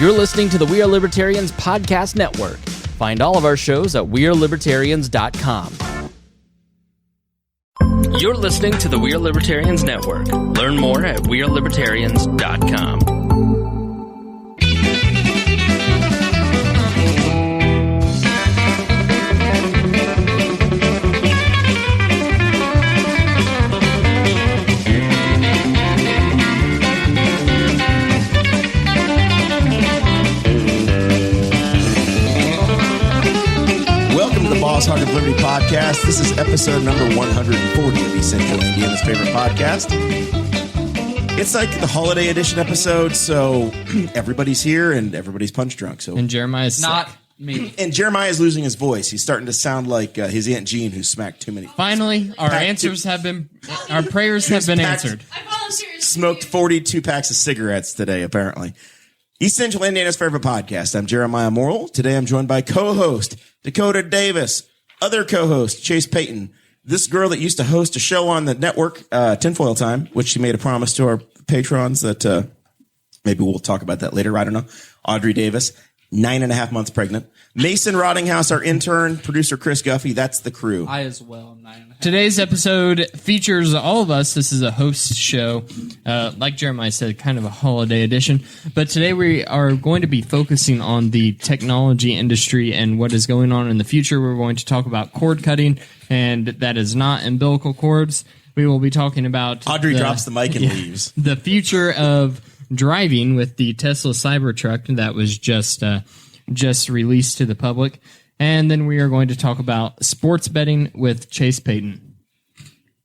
You're listening to the We Are Libertarians Podcast Network. Find all of our shows at wearelibertarians.com. You're listening to the We Are Libertarians Network. Learn more at wearelibertarians.com. Heart of Liberty podcast. This is episode number 140 of East Central Indiana's favorite podcast. It's like the holiday edition episode, so everybody's here and everybody's punch drunk. So and Jeremiah's not sick. Me. And Jeremiah's losing his voice. He's starting to sound like his Aunt Jean, who smacked too many. Finally, our answers have been, our prayers have been answered. I volunteered. Smoked 42 packs of cigarettes today, apparently. East Central Indiana's favorite podcast. I'm Jeremiah Morrell. Today I'm joined by co-host Dakota Davis. Other co-host, Chase Peyton, this girl that used to host a show on the network, Tinfoil Time, which she made a promise to our patrons that maybe we'll talk about that later. I don't know. Audrey Davis, 9.5 months pregnant. Mason Rottinghaus, our intern, producer Chris Guffey. That's the crew. I as well. 9.5. Today's episode features all of us. This is a host show. Like Jeremiah said, kind of a holiday edition. But today we are going to be focusing on the technology industry and what is going on in the future. We're going to talk about cord cutting, and that is not umbilical cords. We will be talking about... Audrey drops the mic and leaves. The future of driving with the Tesla Cybertruck that was just released to the public. And then we are going to talk about sports betting with Chase Peyton.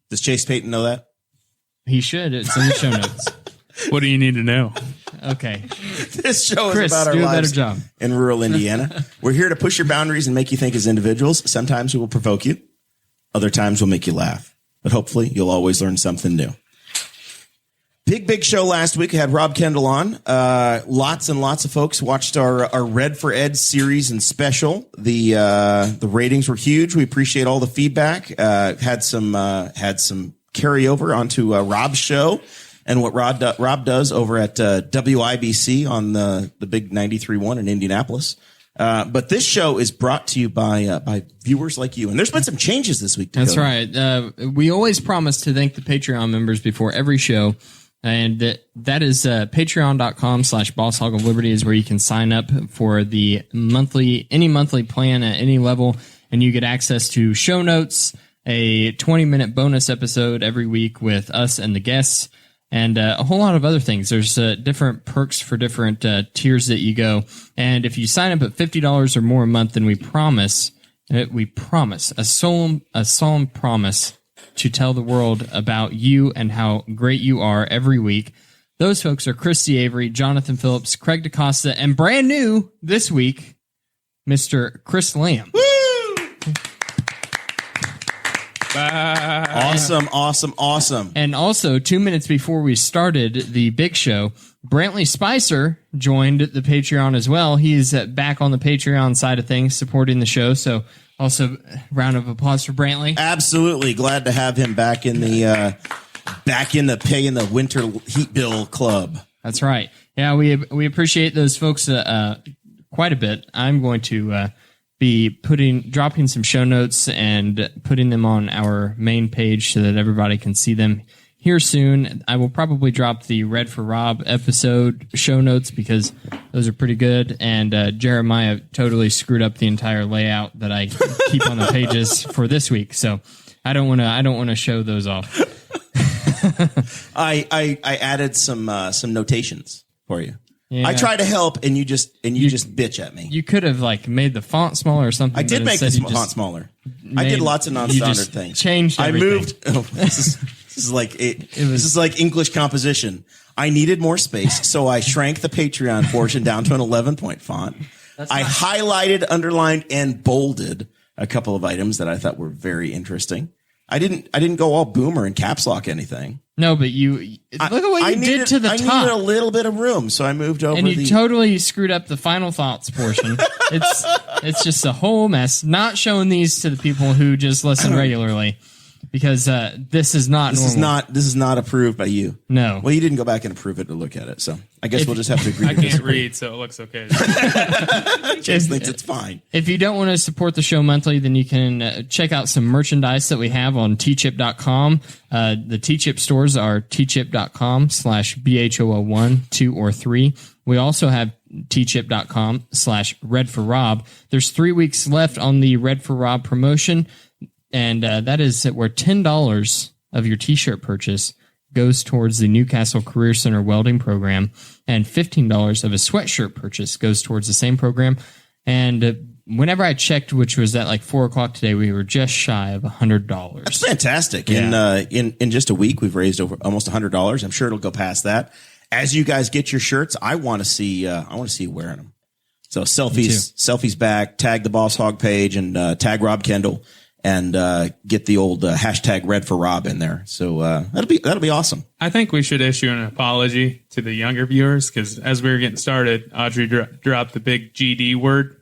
Does Chase Peyton know that? He should. It's in the show notes. What do you need to know? Okay. This show is Chris, about our do a better lives job. in rural Indiana. We're here to push your boundaries and make you think as individuals. Sometimes we will provoke you. Other times we'll make you laugh. But hopefully you'll always learn something new. Big show last week. We had Rob Kendall on. Lots and lots of folks watched our Red for Ed series and special. The ratings were huge. We appreciate all the feedback. Had some carryover onto Rob's show and what Rob does over at WIBC on the big 93.1 in Indianapolis. But this show is brought to you by viewers like you. And there's been some changes this week. That's right. We always promise to thank the Patreon members before every show. And that is patreon.com/Boss Hog of Liberty is where you can sign up for the any monthly plan at any level. And you get access to show notes, a 20-minute bonus episode every week with us and the guests, and a whole lot of other things. There's different perks for different tiers that you go. And if you sign up at $50 or more a month, then we promise a solemn promise to tell the world about you and how great you are every week. Those folks are Christy Avery, Jonathan Phillips, Craig DaCosta, and brand new this week, Mr. Chris Lamb. Woo! Awesome. And also, 2 minutes before we started the big show, Brantley Spicer joined the Patreon as well. He's back on the Patreon side of things, supporting the show. So also, round of applause for Brantley. Absolutely. Glad to have him back in the pay in the winter heat bill club. That's right. Yeah, we appreciate those folks quite a bit. I'm going to be dropping some show notes and putting them on our main page so that everybody can see them here soon. I will probably drop the Red for Rob episode show notes because those are pretty good. And Jeremiah totally screwed up the entire layout that I keep on the pages for this week. So I don't want to show those off. I added some notations for you. Yeah. I try to help, and you just bitch at me. You could have made the font smaller or something. I did make the font smaller. I did lots of non-standard things. Changed everything. I moved. Oh, this is like English composition. I needed more space, so I shrank the Patreon portion down to an 11-point font. I highlighted, underlined, and bolded a couple of items that I thought were very interesting. I didn't go all boomer and caps lock anything. No, but look at what you did to the top. I needed a little bit of room, so I moved over. And you totally screwed up the final thoughts portion. It's just a whole mess. Not showing these to the people who just listen regularly, because this is not normal. This is not approved by you. No. Well, you didn't go back and approve it to look at it, so I guess we'll just have to agree. I to can't disagree. read, so it looks okay. Chase thinks it's fine. If you don't want to support the show monthly, then you can check out some merchandise that we have on teachip.com. The Teachip stores are teachip.com/BHOL1, 2, or 3. We also have teachip.com/Red for Rob. There's 3 weeks left on the Red for Rob promotion, and that is where $10 of your t-shirt purchase goes towards the Newcastle Career Center welding program, and $15 of a sweatshirt purchase goes towards the same program. And whenever I checked, which was at like 4 o'clock today, we were just shy of $100. That's fantastic. In just a week, we've raised over almost $100. I'm sure it'll go past that. As you guys get your shirts, I want to see you wearing them. So selfies back, tag the Boss Hog page, and tag Rob Kendall, and get the old hashtag Red for Rob in there. So that'll be awesome. I think we should issue an apology to the younger viewers, because as we were getting started, Audrey dropped the big GD word.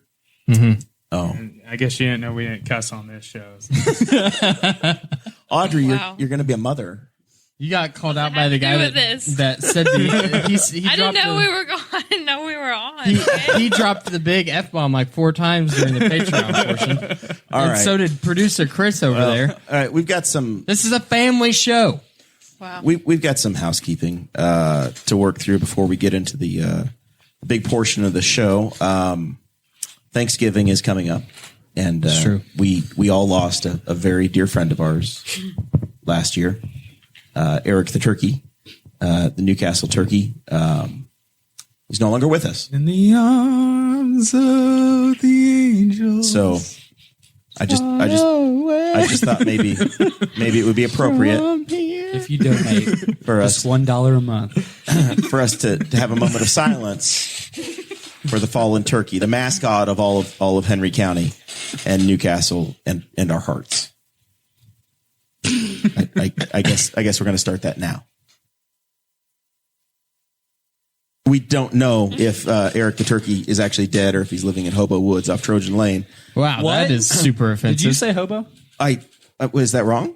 Mm-hmm. Oh, and I guess you didn't know we didn't cuss on this show. Audrey, Wow. you're going to be a mother. You got called out What by the does guy that have to do with that said he I didn't dropped know we were going. I didn't know we were on. he dropped the big F-bomb like 4 times during the Patreon portion. All And right. so did producer Chris over there. All right, we've got some. This is a family show. Wow. We've got some housekeeping to work through before we get into the big portion of the show. Thanksgiving is coming up, and true. We all lost a very dear friend of ours last year, Eric the Turkey, the Newcastle Turkey. He's no longer with us. In the arms of the angels. So I just thought maybe it would be appropriate If you donate for us just $1 a month. for us to have a moment of silence for the fallen turkey, the mascot of all of Henry County and Newcastle and our hearts. I guess we're going to start that now. We don't know if Eric the Turkey is actually dead or if he's living in Hobo Woods off Trojan Lane. Wow, What? that is super offensive. Did you say hobo? Was that wrong?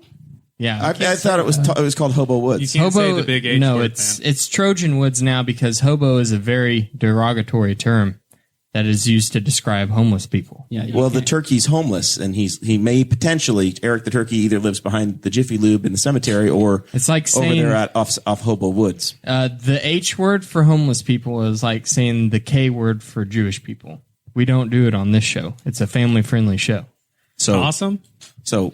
Yeah. I thought it was called Hobo You Woods. can't say the big H no, word, it's man. it's Trojan Woods now, because hobo is a very derogatory term that is used to describe homeless people. Yeah. Well, the turkey's homeless, and he may potentially, Eric the Turkey either lives behind the Jiffy Lube in the cemetery or It's like over saying there off Hobo Woods. the H word for homeless people is like saying the K word for Jewish people. We don't do it on this show. It's a family-friendly show. So Awesome. So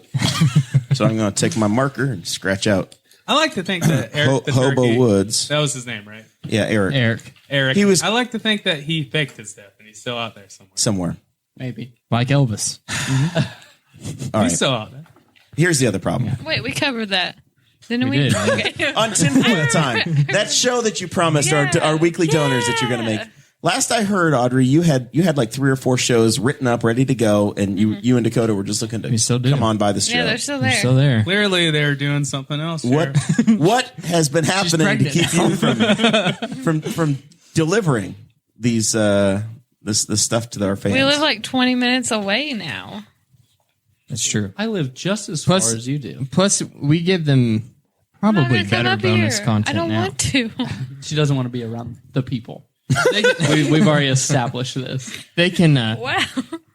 I'm going to take my marker and scratch out I like to think that Eric the Hobo Turkey, Woods. that was his name, right? Yeah, Eric. Eric. He was- I like to think that he faked his death and he's still out there somewhere. Somewhere. Maybe. Like Elvis. All right. He's still out there. Here's the other problem. Wait, we covered that. Didn't we? did. Okay. On Tinfoil Time, that show that you promised our weekly donors that you're going to make. Last I heard, Audrey, you had like 3 or 4 shows written up, ready to go, and you and Dakota were just looking to still do. come on by the show. Yeah, they're still You're there. still there. Clearly, they're doing something else. What what has been happening to keep you from delivering these this stuff to our fans? We live like 20 minutes away now. That's true. I live just as Plus- far as you do. Plus, we give them I'm not probably gonna come better up bonus here. content I don't now. want to. She doesn't want to be around the people. We've already established this. They can, Wow.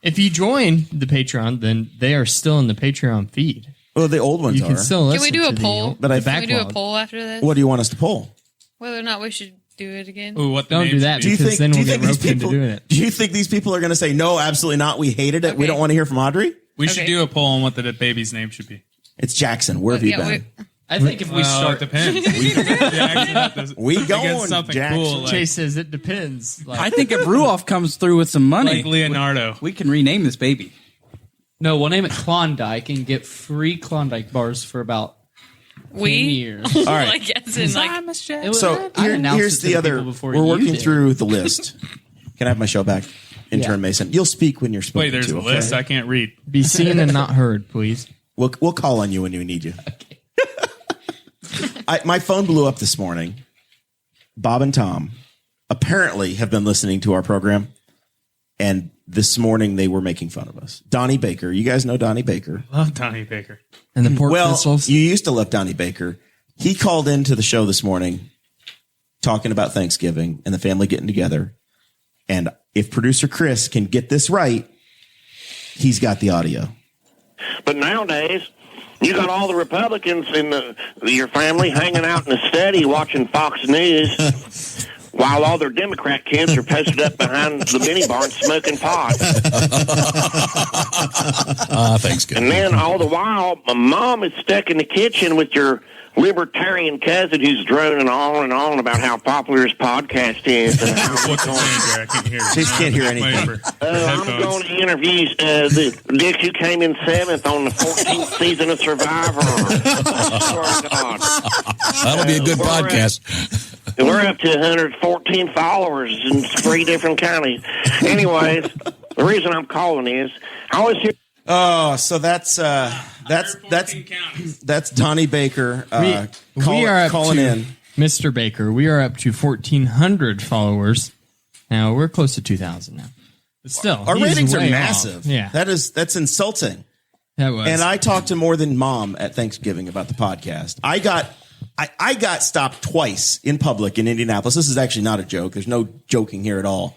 if you join the Patreon, then they are still in the Patreon feed. Well, the old ones You can are. still listen Can we do to a poll? But I- the Can we do a backlog. poll after this? What do you want us to poll? Whether or not we should do it again? Ooh, what the Don't name do that should be. because then we'll get roped into doing it. Do you think these people are going to say no? Absolutely not. We hated it. We Okay. don't want to hear from Audrey. We should Okay. do a poll on what the baby's name should be. It's Jackson. Where have you been? I think if we Well, start, it depends. Jackson, We against going, something Jackson. cool like, Chase says it depends. Like, I think if Ruoff comes through with some money, like Leonardo. we can rename this baby. no, we'll name it Klondike and get free Klondike bars for about 10 years. All right. Like, as in, like, It was- So I announced here's it to the other. people before We're you working did. through the list. Can I have my show back? Intern Mason. You'll speak when you're spoken Wait, there's to. a okay? list. I can't read. be seen and not heard, please. We'll call on you when we need you. My phone blew up this morning. Bob and Tom apparently have been listening to our program, And this morning they were making fun of us. Donnie Baker. You guys know Donnie Baker. Love Donnie Baker. And the pork pistols. You used to love Donnie Baker. He called into the show this morning talking about Thanksgiving and the family getting together. And if producer Chris can get this right, he's got the audio. But nowadays, you got all the Republicans in your family hanging out in the study watching Fox News while all their Democrat kids are posted up behind the mini barn smoking pot. Thanksgiving. And then all the while, my mom is stuck in the kitchen with your libertarian cousin who's droning on and on about how popular his podcast is. And how What's the saying, Jerry? I can't hear. She can't hear anything. I'm going to interview the Dick who came in 7th on the 14th season of Survivor. Oh, God. That'll be a good podcast. We're up to 114 followers in 3 different counties. Anyways, the reason I'm calling is I always hear. Oh, so that's Donnie Baker. We are up calling to in. Mr. Baker. We are up to 1,400 followers. Now we're close to 2,000 now. But still, Our he's ratings are way massive. off. Yeah, that's insulting. that was. And I talked to more than Mom at Thanksgiving about the podcast. I got stopped twice in public in Indianapolis. This is actually not a joke. There's no joking here at all.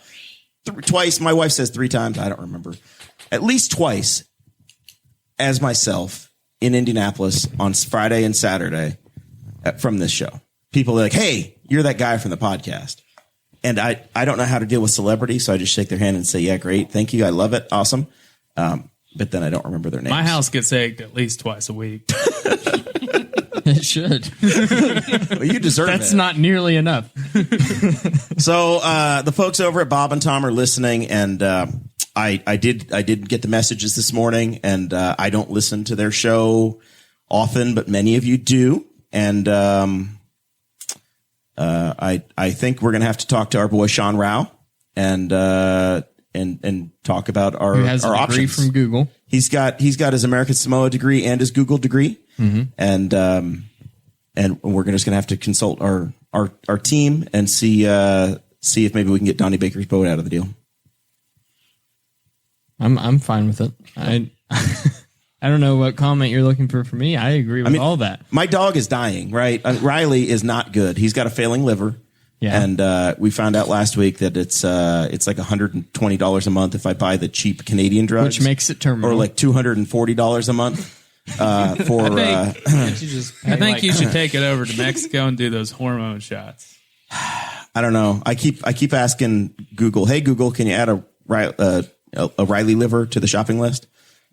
Twice. My wife says 3 times. I don't remember. At least twice as myself in Indianapolis on Friday and Saturday from this show. People are like, hey, you're that guy from the podcast. And I don't know how to deal with celebrity, so I just shake their hand and say, yeah, great. Thank you. I love it. Awesome. But then I don't remember their names. My house gets egged at least twice a week. It should. Well, you deserve it. That's not nearly enough. So the folks over at Bob and Tom are listening, and I did get the messages this morning, and I don't listen to their show often, but many of you do, and I think we're gonna have to talk to our boy Sean Rao and talk about our Who has a our degree options from Google. He's got his American Samoa degree and his Google degree, and we're just gonna have to consult our team and see if maybe we can get Donnie Baker's boat out of the deal. I'm fine with it. I don't know what comment you're looking for from me. I agree with all that. My dog is dying, right? Riley is not good. He's got a failing liver. Yeah. And we found out last week that it's like $120 a month if I buy the cheap Canadian drugs, Which makes it terminal. or like $240 a month for. I think you should take it over to Mexico and do those hormone shots. I don't know. I keep asking Google, hey Google, can you add a Riley liver to the shopping list?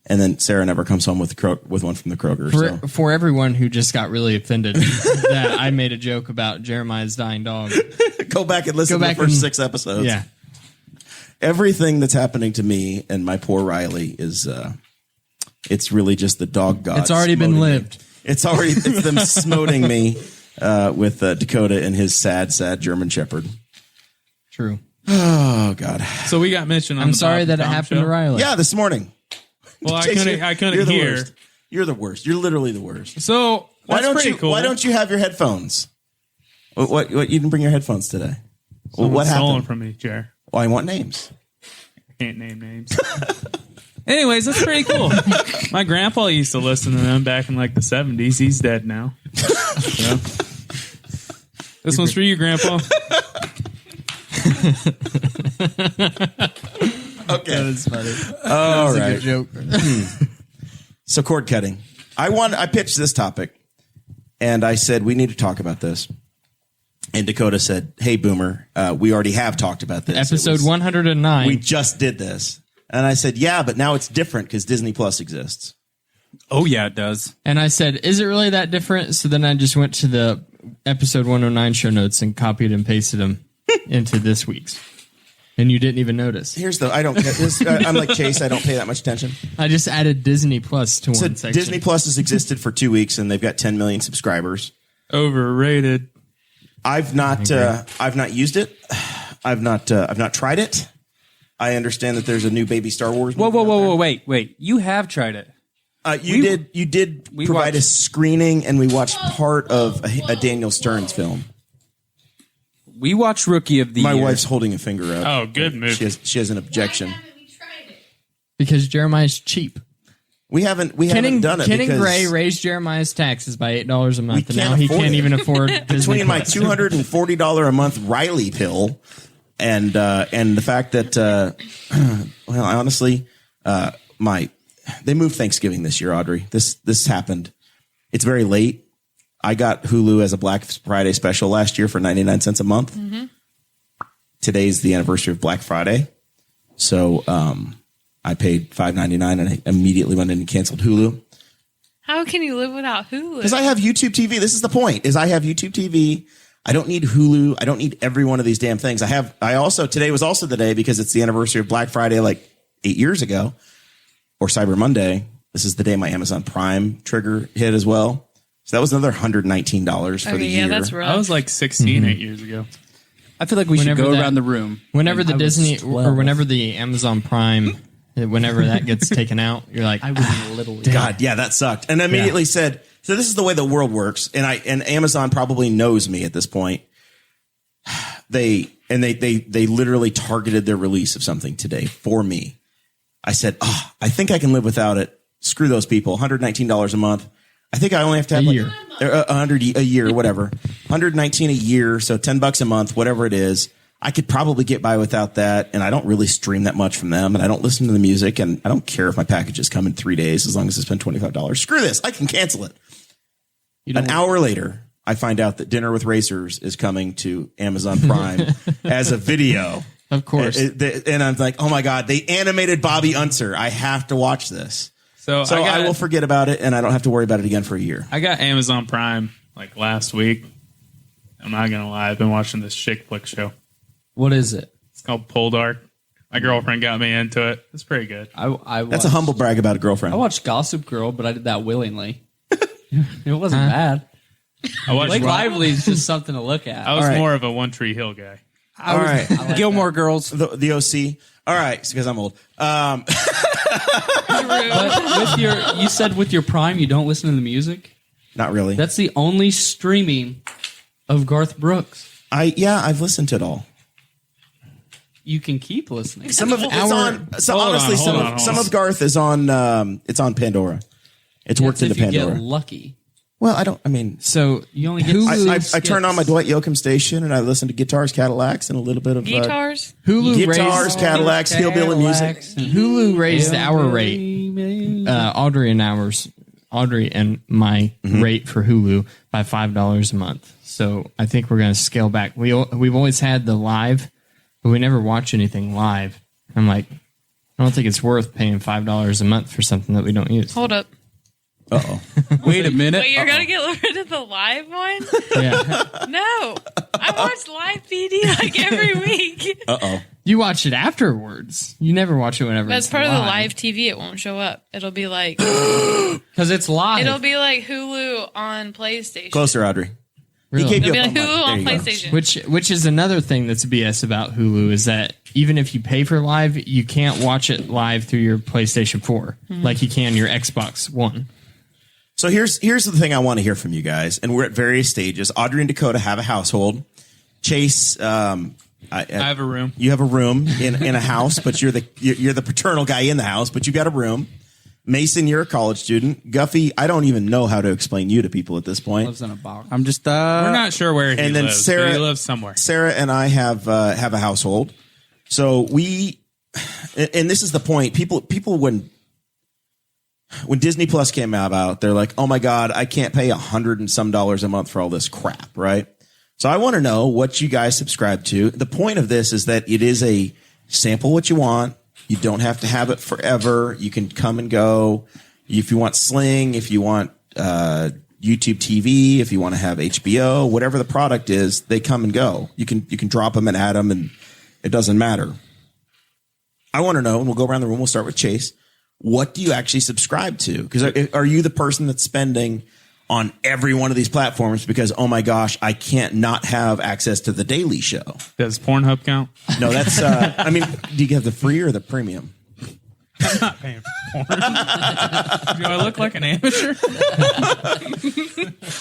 And then Sarah never comes home with one from the Kroger. For everyone who just got really offended that I made a joke about Jeremiah's dying dog, Go back and listen to the first 6 episodes. Yeah. Everything that's happening to me and my poor Riley is it's really just the dog gods. It's already been lived. It's them smoting me with Dakota and his sad German Shepherd. True. Oh God. So we got mentioned on I'm the sorry Bob that and it Tom happened show. to Riley. Yeah, this morning. Well, I Chase, couldn't you're the hear. worst. You're the worst. You're literally the worst. So Why that's pretty cool. Why don't you have your headphones? What you didn't bring your headphones today? Someone What stolen happened? from me, Jer? Well, I want names. I can't name names. Anyways, that's pretty cool. My grandpa used to listen to them back in like the 70s. He's dead now. So, this one's for you, Grandpa. Okay. That is funny. All That's right. a good joke. So cord cutting. I pitched this topic, and I said we need to talk about this. And Dakota said, "Hey, Boomer, we already have talked about this. Episode 109. We just did this." And I said, "Yeah, but now it's different because Disney Plus exists." Oh, yeah, it does. And I said, is it really that different? So then I just went to the episode 109 show notes and copied and pasted them into this week's. And you didn't even notice. I don't get this. I'm like Chase. I don't pay that much attention. I just added Disney Plus to So one section. Disney Plus has existed for 2 weeks, and they've got 10 million subscribers. Overrated. I've not used it. I've not tried it. I understand that there's a new baby Star Wars movie. Whoa, wait. You have tried it. You did provide a screening, and we watched part of a Daniel Stearns film. We watched Rookie of the My Year. wife's holding a finger up. Oh, good movie. She has an objection. Because Jeremiah's cheap. We haven't done it. Ken and because Gray raised Jeremiah's taxes by $8 a month, and can't now he afford can't it. even afford Disney between my Plus. $240 a month Riley pill and the fact that well, honestly, they moved Thanksgiving this year, Audrey. This happened. It's very late. I got Hulu as a Black Friday special last year for 99 cents a month. Mm-hmm. Today's the anniversary of Black Friday. So I paid $5.99 and I immediately went in and canceled Hulu. How can you live without Hulu? Because I have YouTube TV. This is the point, is I have YouTube TV. I don't need Hulu. I don't need every one of these damn things. Today was also the day, because it's the anniversary of Black Friday like 8 years ago, or Cyber Monday. This is the day my Amazon Prime trigger hit as well. So that was another $119 for the year. Yeah, that's rough. I was like 16 8 years ago. I feel like we should Whenever go that- around the room. Whenever the I was Disney 12. or whenever the Amazon Prime, whenever that gets taken out, you're like, I was literally. God, yeah, that sucked. And I immediately said, so this is the way the world works. And Amazon probably knows me at this point. They literally targeted their release of something today for me. I said, I think I can live without it. Screw those people. $119 a month. I think I only have to have A like year. 100 a year, whatever. 119 a year, so $10 a month, whatever it is. I could probably get by without that, and I don't really stream that much from them, and I don't listen to the music, and I don't care if my packages come in 3 days as long as I spend $25. Screw this. I can cancel it. An hour later, I find out that Dinner with Racers is coming to Amazon Prime as a video. of course. And I'm like, oh my God, they animated Bobby Unser. I have to watch this. So I will forget about it, and I don't have to worry about it again for a year. I got Amazon Prime like last week. I'm not gonna lie, I've been watching this chick flick show. What is it? It's called Poldark. My girlfriend got me into it. It's pretty good. I That's a humble brag about a girlfriend. I watched Gossip Girl, but I did that willingly. It wasn't bad. I watched Blake Lively is just something to look at. I was All right. more of a One Tree Hill guy. All right. Gilmore Girls. The OC. All right, because I'm old. But you said with your Prime, you don't listen to the music. Not really. That's the only streaming of Garth Brooks. I've listened to it all. You can keep listening. Some of it's on. So Hold on, honestly, hold on. some of Garth is on. It's on Pandora. It's worked That's into if you Pandora. get lucky. Well, I don't. I mean, So You only get I turn on my Dwight Yoakam station and I listen to guitars, Cadillacs, and a little bit of Guitars? Hulu guitars, raised Cadillacs, hillbilly music. Hulu raised our rate. Audrey and my rate for Hulu by $5 a month. So I think we're going to scale back. We've always had the live, but we never watch anything live. I'm like, I don't think it's worth paying $5 a month for something that we don't use. Hold up. Wait a minute. Wait, you're going to get rid of the live one? Yeah, No. I watch live PD like every week. you watch it afterwards. You never watch it whenever. That's it's part of the live TV. It won't show up. It'll be like because it's live. it'll be like Hulu on PlayStation. Closer, Audrey. Really? He gave It'll you be a like phone Hulu line. on There you go. PlayStation. Which is another thing that's BS about Hulu is that even if you pay for live, you can't watch it live through your PlayStation 4 like you can your Xbox One. So here's the thing I want to hear from you guys, and we're at various stages. Audrey and Dakota have a household. Chase, I have a room. you have a room in a house, but you're the paternal guy in the house, but you got a room. Mason, you're a college student. Guffey, I don't even know how to explain you to people at this point. Lives in a box. I'm just We're not sure where he and then lives, Sarah- but he lives somewhere. Sarah and I have a household. So and this is the point. People when Disney Plus came out, they're like, oh my God, I can't pay $100 and some a month for all this crap, right? So I want to know what you guys subscribe to. The point of this is that it is a sample what you want. You don't have to have it forever. You can come and go. If you want Sling, if you want YouTube TV, if you want to have HBO, whatever the product is, they come and go. You can drop them and add them, and it doesn't matter. I want to know, and we'll go around the room. We'll start with Chase. What do you actually subscribe to? Because are you the person that's spending on every one of these platforms because, oh my gosh, I can't not have access to The Daily Show? Does Pornhub count? No, that's, I mean, do you have the free or the premium? I'm not paying for porn. Do I look like an amateur?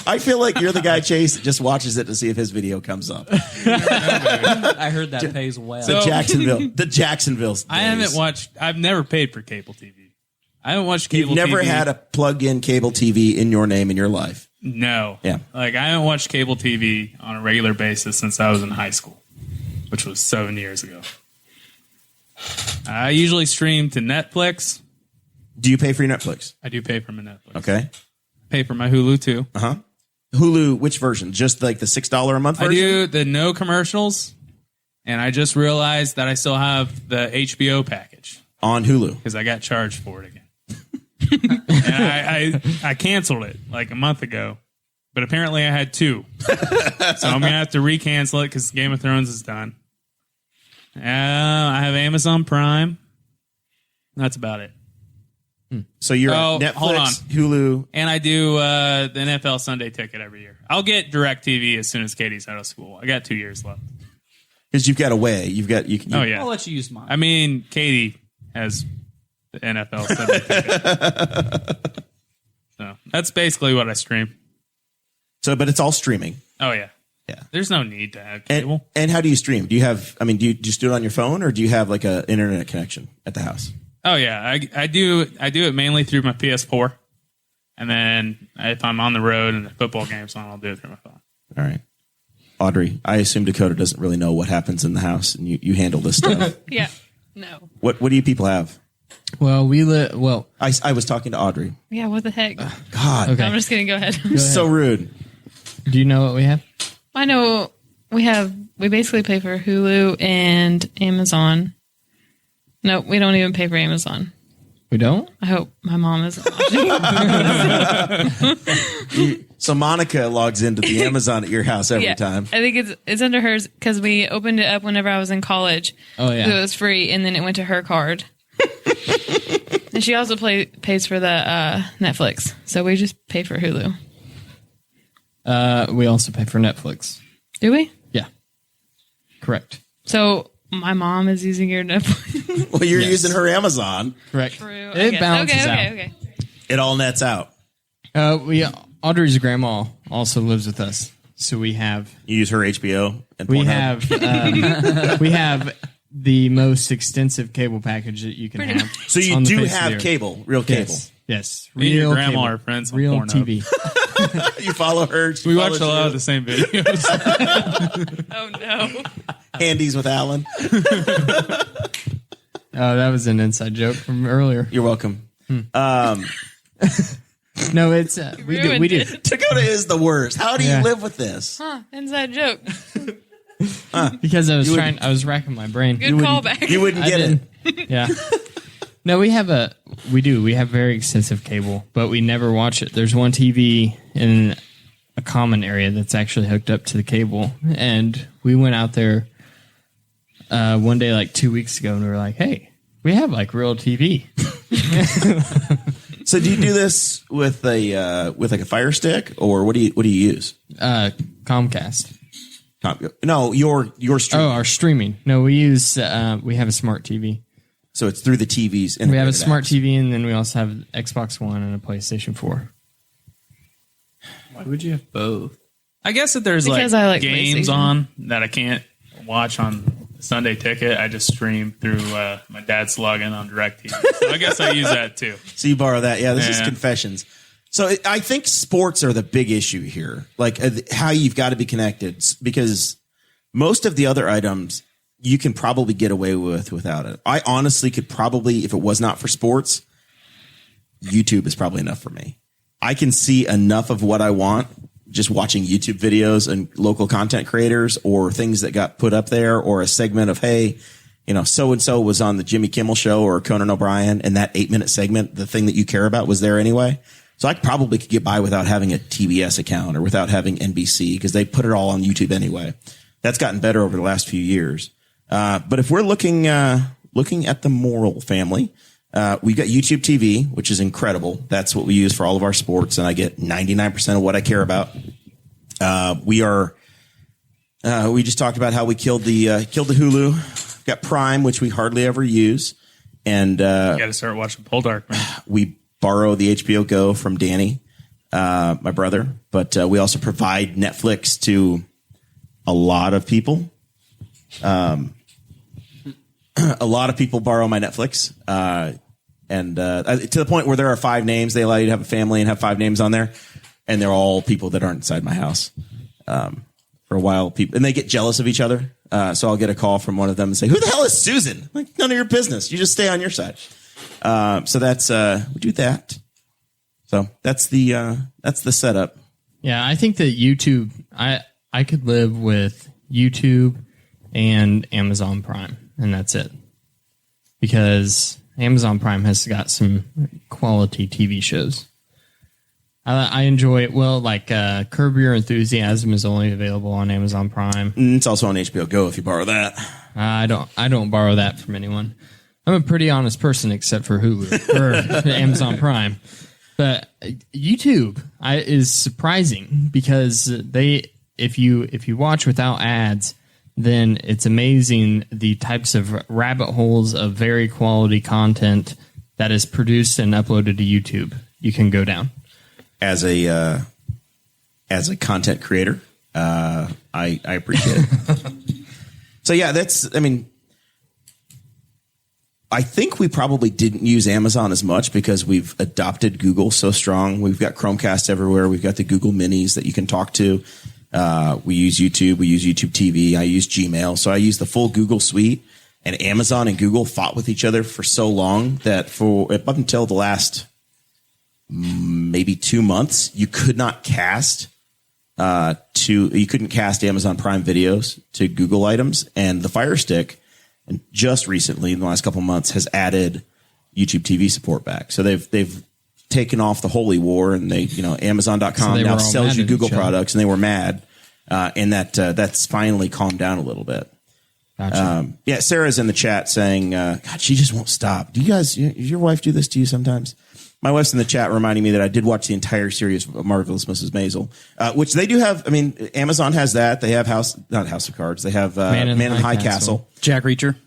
I feel like you're the guy, Chase, that just watches it to see if his video comes up. I heard that pays well. The Jacksonville. I haven't watched. I've never paid for cable TV. I haven't watched cable. You've never TV. had a plug-in cable TV in your name in your life. No. Yeah. Like I haven't watched cable TV on a regular basis since I was in high school, which was 7 years ago. I usually stream to Netflix. Do you pay for your Netflix? I do pay for my Netflix. Okay. Pay for my Hulu too. Uh-huh. Hulu, which version? Just like the $6 a month version? I do the no commercials, and I just realized that I still have the HBO package on Hulu because I got charged for it again. And I canceled it like a month ago, but apparently I had 2. So I'm gonna have to recancel it because Game of Thrones is done. I have Amazon Prime. That's about it. So you're Netflix, hold on. Hulu, and I do the NFL Sunday Ticket every year. I'll get DirecTV as soon as Katie's out of school. I got 2 years left because you've got a way. You can. Oh yeah, I'll let you use mine. I mean, Katie has the NFL Sunday Ticket. So that's basically what I stream. So, but it's all streaming. Oh yeah. Yeah. There's no need to have cable. And how do you stream? Do you have? I mean, do you just do it on your phone, or do you have like an internet connection at the house? Oh yeah, I do it mainly through my PS4, and then if I'm on the road and the football game's on, I'll do it through my phone. All right, Audrey. I assume Dakota doesn't really know what happens in the house, and you handle this stuff. Yeah. No. What do you people have? Well, I was talking to Audrey. Yeah, what the heck? God. Okay. I'm just going to go ahead. So rude. Do you know what we have? I know we basically pay for Hulu and Amazon. No, we don't even pay for Amazon. We don't? I hope my mom isn't watching. So Monica logs into the Amazon at your house every time. I think it's under hers because we opened it up whenever I was in college. Oh, yeah. So it was free, and then it went to her card. And she also pays for the Netflix. So we just pay for Hulu. We also pay for Netflix. Do we? Yeah. Correct. So my mom is using your Netflix. Well, you're using her Amazon. Correct. True. It balances out. Okay. It all nets out. Audrey's grandma also lives with us, so we have. You use her HBO and We Pornhub? we have the most extensive cable package that you can have. So you on the do face of the have earth. cable, real cable. Yes. Me and your Real grandma cable. are friends on Real Pornhub. TV. You follow her. We watch a lot of the same videos. Oh no. Handies with Alan. Oh, that was an inside joke from earlier. You're welcome. No, it's we do. Dakota is the worst. How do you live with this? Huh, inside joke. Because I was racking my brain. Good callback. You wouldn't get it. Yeah. No, we have very extensive cable, but we never watch it. There's one TV in a common area that's actually hooked up to the cable, and we went out there one day like 2 weeks ago, and we were like, "Hey, we have like real TV." So do you do this with like a Fire Stick, or what do you use? Comcast. No, your stream. Oh, our streaming. No, we use we have a smart TV. So it's through the TVs. We have a smart TV, and then we also have Xbox One and a PlayStation 4. Why would you have both? I guess if there's Because I like games PlayStation. on that I can't watch on Sunday Ticket, I just stream through my dad's login on DirecTV. So I guess I use that too. So you borrow that. Yeah, this is Yeah. confessions. So I think sports are the big issue here, like how you've got to be connected, because most of the other items you can probably get away with without it. I honestly could probably, if it was not for sports, YouTube is probably enough for me. I can see enough of what I want just watching YouTube videos and local content creators or things that got put up there, or a segment of, hey, so-and-so was on the Jimmy Kimmel show or Conan O'Brien, and that 8-minute segment, the thing that you care about, was there anyway. So I probably could get by without having a TBS account or without having NBC, because they put it all on YouTube anyway. That's gotten better over the last few years. But if we're looking at the Morrell family, we've got YouTube TV, which is incredible. That's what we use for all of our sports, and I get 99% of what I care about. We just talked about how we killed the Hulu. We've got Prime, which we hardly ever use. And You got to start watching Poldark, man. we borrow the HBO Go from Danny, my brother, but we also provide Netflix to a lot of people. A lot of people borrow my Netflix, and to the point where there are 5 names. They allow you to have a family and have 5 names on there, and they're all people that aren't inside my house. For a while, people, and they get jealous of each other. So I'll get a call from one of them and say, "Who the hell is Susan?" Like, none of your business. You just stay on your side. So that's we do that. So that's the setup. Yeah, I think that YouTube. I could live with YouTube and Amazon Prime, and that's it. Because Amazon Prime has got some quality TV shows. I enjoy it. Well, like Curb Your Enthusiasm is only available on Amazon Prime. It's also on HBO Go if you borrow that. I don't borrow that from anyone. I'm a pretty honest person, except for Hulu or Amazon Prime. But YouTube is surprising because if you watch without ads, then it's amazing the types of rabbit holes of very quality content that is produced and uploaded to YouTube you can go down. As a content creator, I appreciate it. So yeah, I think we probably didn't use Amazon as much because we've adopted Google so strong. We've got Chromecast everywhere. We've got the Google Minis that you can talk to. We use YouTube. We use YouTube TV. I use Gmail. So I use the full Google suite. And Amazon and Google fought with each other for so long that up until the last maybe 2 months, you could not cast Amazon Prime videos to Google items, and the Fire Stick, and just recently in the last couple of months, has added YouTube TV support back. So they've taken off the holy war, and Amazon.com now sells you Google products, and they were mad, and that's finally calmed down a little bit. Gotcha. Sarah's in the chat saying, God, she just won't stop. Does your wife do this to you sometimes? My wife's in the chat reminding me that I did watch the entire series of Marvelous Mrs. Maisel, which they do have. I mean, Amazon has that. They have not House of Cards. They have Man in High Castle. Jack Reacher.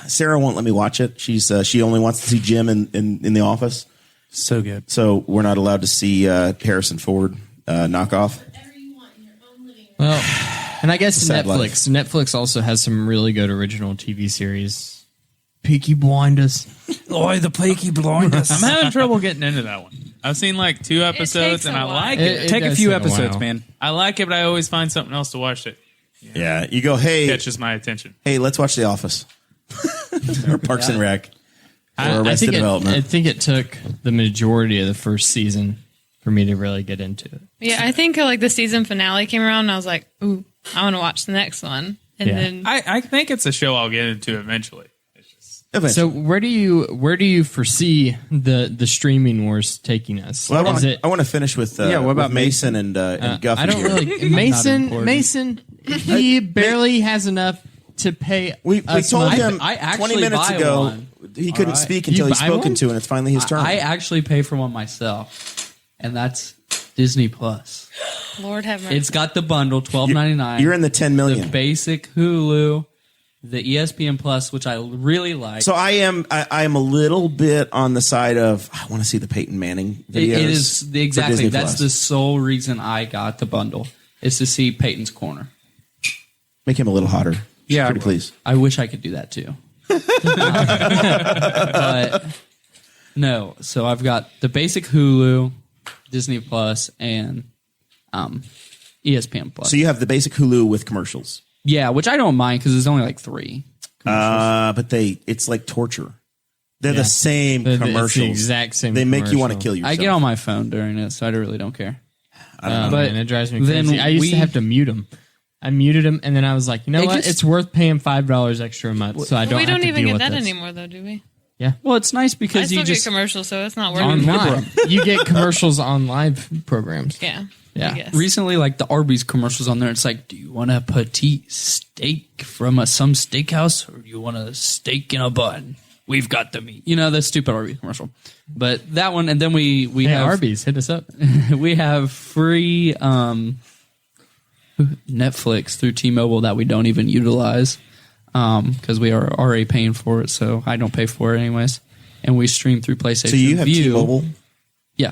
Sarah won't let me watch it. She only wants to see Jim in the office. So good. So we're not allowed to see Harrison Ford knockoff. Well, and I guess Sad Netflix. Netflix also has some really good original TV series. Peaky Blinders. Oh, the Peaky Blinders. I'm having trouble getting into that one. I've seen like 2 episodes and I like it. Take a few episodes, man. I like it, but I always find something else to watch it. Yeah, you go, hey. Catches my attention. Hey, let's watch The Office. Or Parks and Rec. Or Arrested Development. I think it took the majority of the first season for me to really get into it. Yeah, I think like the season finale came around and I was like, ooh, I want to watch the next one. And then I think it's a show I'll get into eventually. So where do you foresee the streaming wars taking us? Well, I want to finish with what about with Mason and Guffey. I don't really Mason. He barely has enough to pay. We told him I actually 20 minutes buy ago one. he couldn't speak until he's spoken to, and it's finally his turn. I actually pay for one myself, and that's Disney Plus. Lord have mercy. It's got the bundle, $12.99. You're in the 10 million. The basic Hulu, the ESPN Plus, which I really like. So I am a little bit on the side of I want to see the Peyton Manning videos. It is exactly Disney that's Plus. the sole reason I got the bundle is to see Peyton's corner. Make him a little hotter. Yeah, pretty please. I wish I could do that too. But no, so I've got the basic Hulu, Disney Plus, and ESPN Plus. So you have the basic Hulu with commercials. Yeah, which I don't mind because there's only like 3. But it's like torture. They're the same commercials. It's the exact same. They make you want to kill yourself. I get on my phone during it, so I really don't care. I don't know. But it drives me then crazy. I used to have to mute them. I muted them, and then I was like, you know what? just- It's worth paying $5 extra a month, so I don't. we don't have to even deal get with that this. anymore, though, do we? Well, it's nice I because still you just get commercials, so it's not worth Online, you get commercials on live programs. Yeah. Yeah. I guess. recently like the Arby's commercials on there. It's like, do you want a petite steak from some steakhouse, or do you want a steak in a bun? We've got the meat. You know, the stupid Arby's commercial. But that one, and then we Hey, have Arby's, hit us up. we have free Netflix through T-Mobile that we don't even utilize. because we are already paying for it, so I don't pay for it anyways. And we stream through PlayStation So you have View. T-Mobile? Yeah.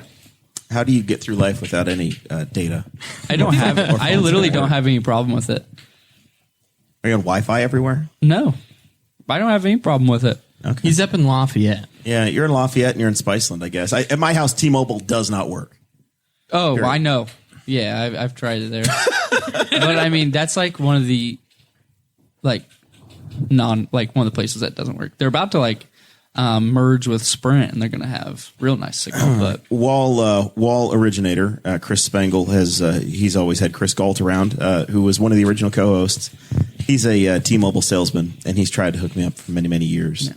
How do you get through life without any data? I don't have it. I literally don't have any problem with it. Are you on Wi-Fi everywhere? No. I don't have any problem with it. Okay. He's up in Lafayette. Yeah, you're in Lafayette and you're in Spiceland, I guess. At my house, T-Mobile does not work. Oh, Period. I know. Yeah, I've tried it there. But I mean, that's like one of the one of the places that doesn't work. They're about to merge with Sprint, and they're going to have real nice signal. But Wall originator Chris Spangle he's always had Chris Galt around, who was one of the original co-hosts. He's a T-Mobile salesman, and he's tried to hook me up for many, many years. Yeah.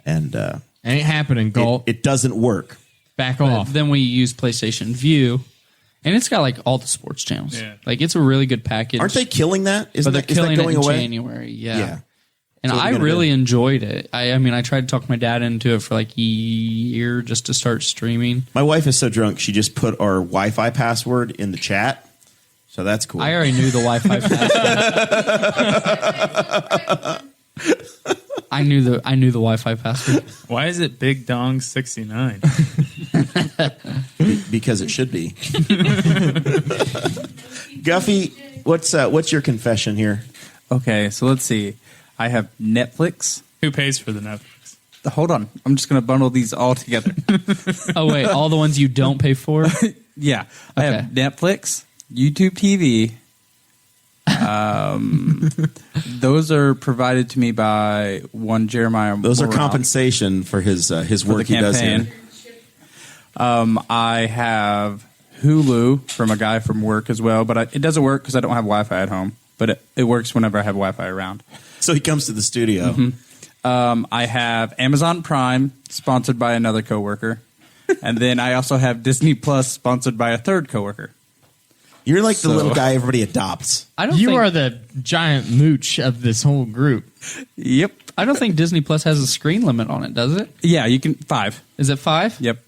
And Ain't happening, Galt. it doesn't work. Back but off. then we use PlayStation View, and it's got all the sports channels. Yeah. It's a really good package. Aren't they killing that? But they're killing is that going it in away? January. Yeah. Yeah. And So what are I you gonna really do? enjoyed it. I mean, I tried to talk my dad into it for a year just to start streaming. My wife is so drunk, she just put our Wi-Fi password in the chat. So that's cool. I already knew the Wi-Fi password. I knew the Wi-Fi password. Why is it Big Dong 69? Because it should be. Guffey, what's your confession here? Okay, so let's see. I have Netflix. Who pays for the Netflix? Hold on. I'm just going to bundle these all together. Oh wait, all the ones you don't pay for? Yeah. I have Netflix, YouTube TV. Those are provided to me by one Jeremiah Those are Morrell compensation for his for work the he does here. campaign. I have Hulu from a guy from work as well, but it doesn't work because I don't have Wi-Fi at home. But it works whenever I have Wi-Fi around. So he comes to the studio. Mm-hmm. I have Amazon Prime, sponsored by another coworker, and then I also have Disney Plus, sponsored by a third coworker. You're like the little guy everybody adopts. You are the giant mooch of this whole group. Yep. I don't think Disney Plus has a screen limit on it, does it? Yeah, you can 5. Is it 5? Yep.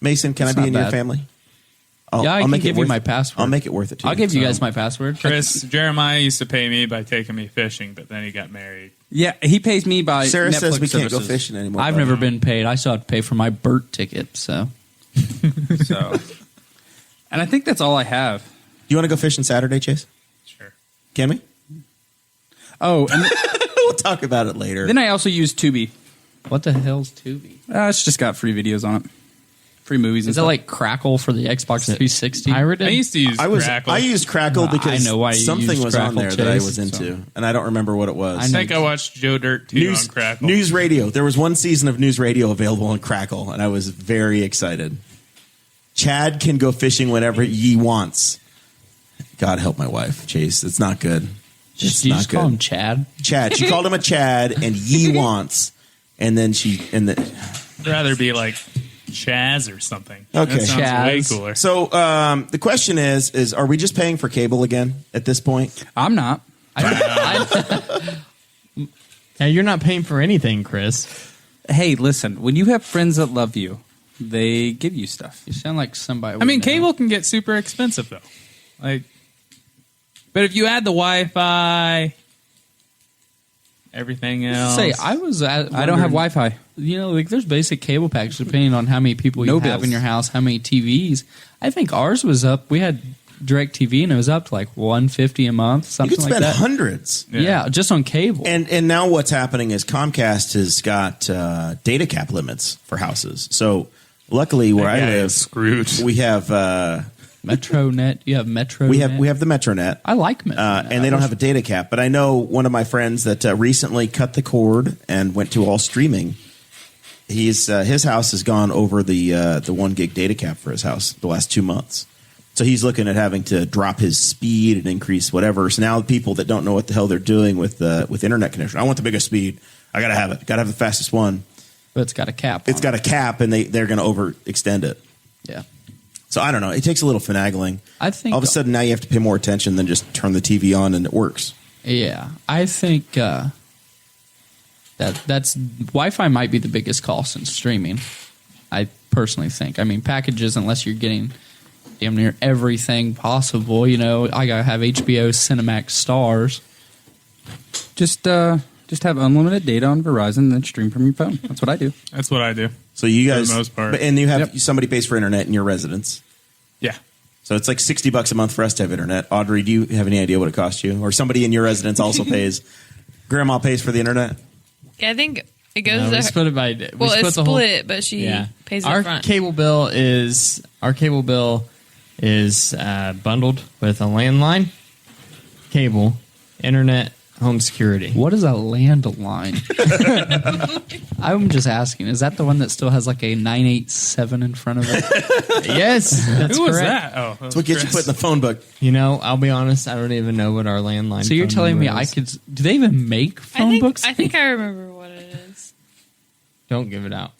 Mason, can That's I be not in your bad. family? Yeah, I can give you my password. I'll make it worth it to you. I'll give you guys my password. Chris, Jeremiah used to pay me by taking me fishing, but then he got married. Yeah, he pays me by Sarah Netflix says we can't go services. fishing anymore. I've buddy. never been paid. I still have to pay for my BERT ticket. So, So, and I think that's all I have. You want to go fishing Saturday, Chase? Sure. Can we? Oh, and We'll talk about it later. then I also use Tubi. what the hell's Tubi? It's just got free videos on it, free movies. Is and it stuff. like Crackle for the Xbox 360? I used to use Crackle. I used Crackle because I know why you something used was on Crackle, there that I Chase, was into, so. and I don't remember what it was. I I know. think I watched Joe Dirt 2 on Crackle. News Radio. There was one season of News Radio available on Crackle, and I was very excited. Chad can go fishing whenever he wants. God help my wife, Chase. It's not good. It's you not just good. call him Chad. Chad. She called him a Chad, and ye wants, and then I'd rather be like Chaz or something. Okay. That sounds way Chaz. cooler. So the question is are we just paying for cable again at this point? I'm not. Now, you're not paying for anything, Chris. Hey, listen. When you have friends that love you, they give you stuff. You sound like somebody. I mean, we know. cable can get super expensive though. But if you add the Wi-Fi, everything else. Say, I was. I don't have Wi-Fi. You know, there's basic cable packages depending on how many people you No have bills. in your house, how many TVs. I think ours was up. We had Direct TV, and it was up to like $150 a month, You something could like spend that. hundreds. Yeah, just on cable. And now what's happening is Comcast has got data cap limits for houses. So luckily where I That guy live, is screwed. we have MetroNet. You have MetroNet. we have the MetroNet. I like MetroNet. And they don't have a data cap. But I know one of my friends that recently cut the cord and went to all streaming. His house has gone over the 1 gig data cap for his house the last 2 months. So he's looking at having to drop his speed and increase whatever. So now people that don't know what the hell they're doing with internet connection, I want the biggest speed. I gotta have it. Gotta have the fastest one. But it's got a cap. It's got a cap, and they're going to overextend it. Yeah. So I don't know. It takes a little finagling. I think all of a sudden now you have to pay more attention than just turn the TV on and it works. Yeah, I think that's Wi-Fi might be the biggest cost in streaming. I personally think. I mean, packages, unless you're getting damn near everything possible. You know, I gotta have HBO Cinemax Stars. Just Just have unlimited data on Verizon and then stream from your phone. That's what I do. That's what I do. So you guys, For the most part. and you have somebody pays for internet in your residence. Yeah. So it's like $60 a month for us to have internet. Audrey, do you have any idea what it costs you? Or somebody in your residence also pays? Grandma pays for the internet? Yeah, I think it goes. No, to we split it by. well, we it's the whole, split, but she pays our up front. cable bill is bundled with a landline, cable, internet, home security. What is a landline? I'm just asking. Is that the one that still has like a 987 in front of it? Yes, that's Who was correct. that? Oh, That's what gets you put in the phone book. You know, I'll be honest. I don't even know what our landline. So you're phone telling me number I is. could? Do they even make phone books? I think I remember what it is. Don't give it out.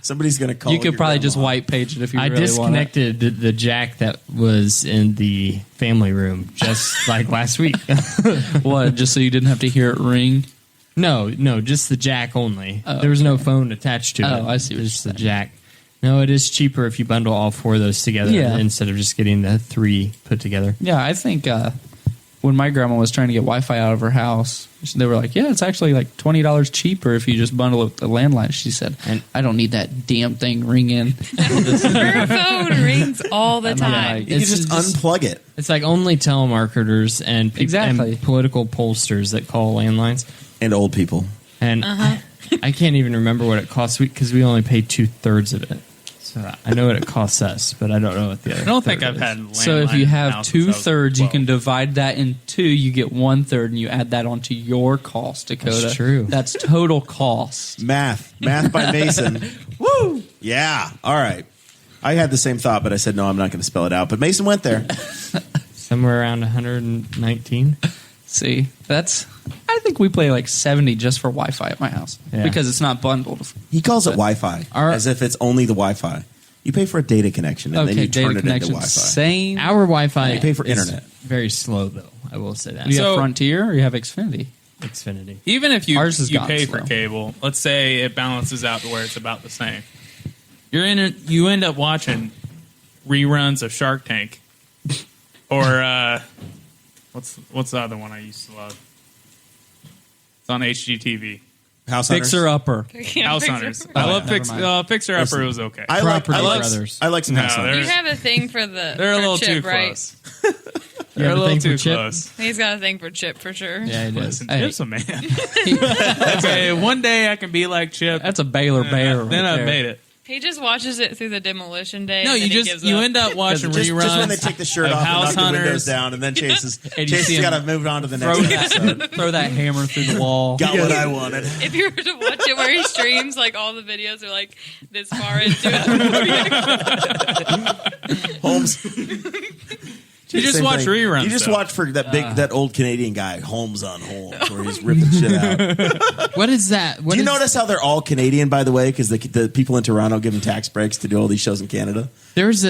Somebody's going to call You could your probably just grandma. white page it if you I really want it. disconnected the jack that was in the family room just like last week. What? Just so you didn't have to hear it ring? No, just the jack only. Oh, there was no phone attached to it. Oh, I see what Just you're the jack. No, it is cheaper if you bundle all four of those together instead of just getting the three put together. Yeah, I think when my grandma was trying to get Wi-Fi out of her house, they were like, "Yeah, it's actually like $20 cheaper if you just bundle it with the landline." She said, And- "I don't need that damn thing ringing." Her phone rings all the time. You can just unplug it. It's like only telemarketers and Exactly. and political pollsters that call landlines. And old people. And I can't even remember what it costs because we only pay 2/3 of it. So I know what it costs us, but I don't know what the other. I don't think third I've is. had. So if landline you in the have house since I was 2/3, you 12. can divide that in two. You get 1/3, and you add that onto your cost, Dakota. That's true. That's total cost. Math by Mason. Woo! Yeah. All right. I had the same thought, but I said, no, I'm not going to spell it out. But Mason went there. Somewhere around 119. See, I think we pay like 70 just for Wi-Fi at my house Yeah. because it's not bundled. He calls it Wi-Fi, as if it's only the Wi-Fi. You pay for a data connection, and then Okay, you turn data it into connection. Wi-Fi. Same. Our Wi-Fi. You pay for is internet. Very slow though. I will say that. Do you have So- Frontier or you have Xfinity? Xfinity. Even if you Ours has gotten pay for slow. cable, let's say it balances out to where it's about the same. You end up watching reruns of Shark Tank, or what's the other one I used to love? It's on HGTV. House Hunters. Fixer Upper. House Hunters. I love Fixer Upper. It was okay. I like Brothers. I like some No, House Hunters. You have a thing for the. They're a for little Chip, too right? close. You They're have a a little thing for too Chip? close. He's got a thing for Chip for sure. Yeah, it is. Listen, Hey. Chip's a man. Okay, one day I can be like Chip. That's a Baylor Bear. Then right I've there. made it. He just watches it through the demolition day. No, and you then he just gives you up. end up watching Just reruns. when they take the shirt of off and House knock the windows Hunters. down, and then Chase you has see him got to move on to the Throw next episode. that, throw that hammer through the wall. Got what I wanted. If you were to watch it where he streams, like all the videos are like this far into it. Holmes. You just Same watch thing. reruns. You just though. watch for that old Canadian guy, Holmes on Holmes, where he's ripping shit out. What is that? What Do you is- notice how they're all Canadian, by the way? Because the people in Toronto give them tax breaks to do all these shows in Canada. There's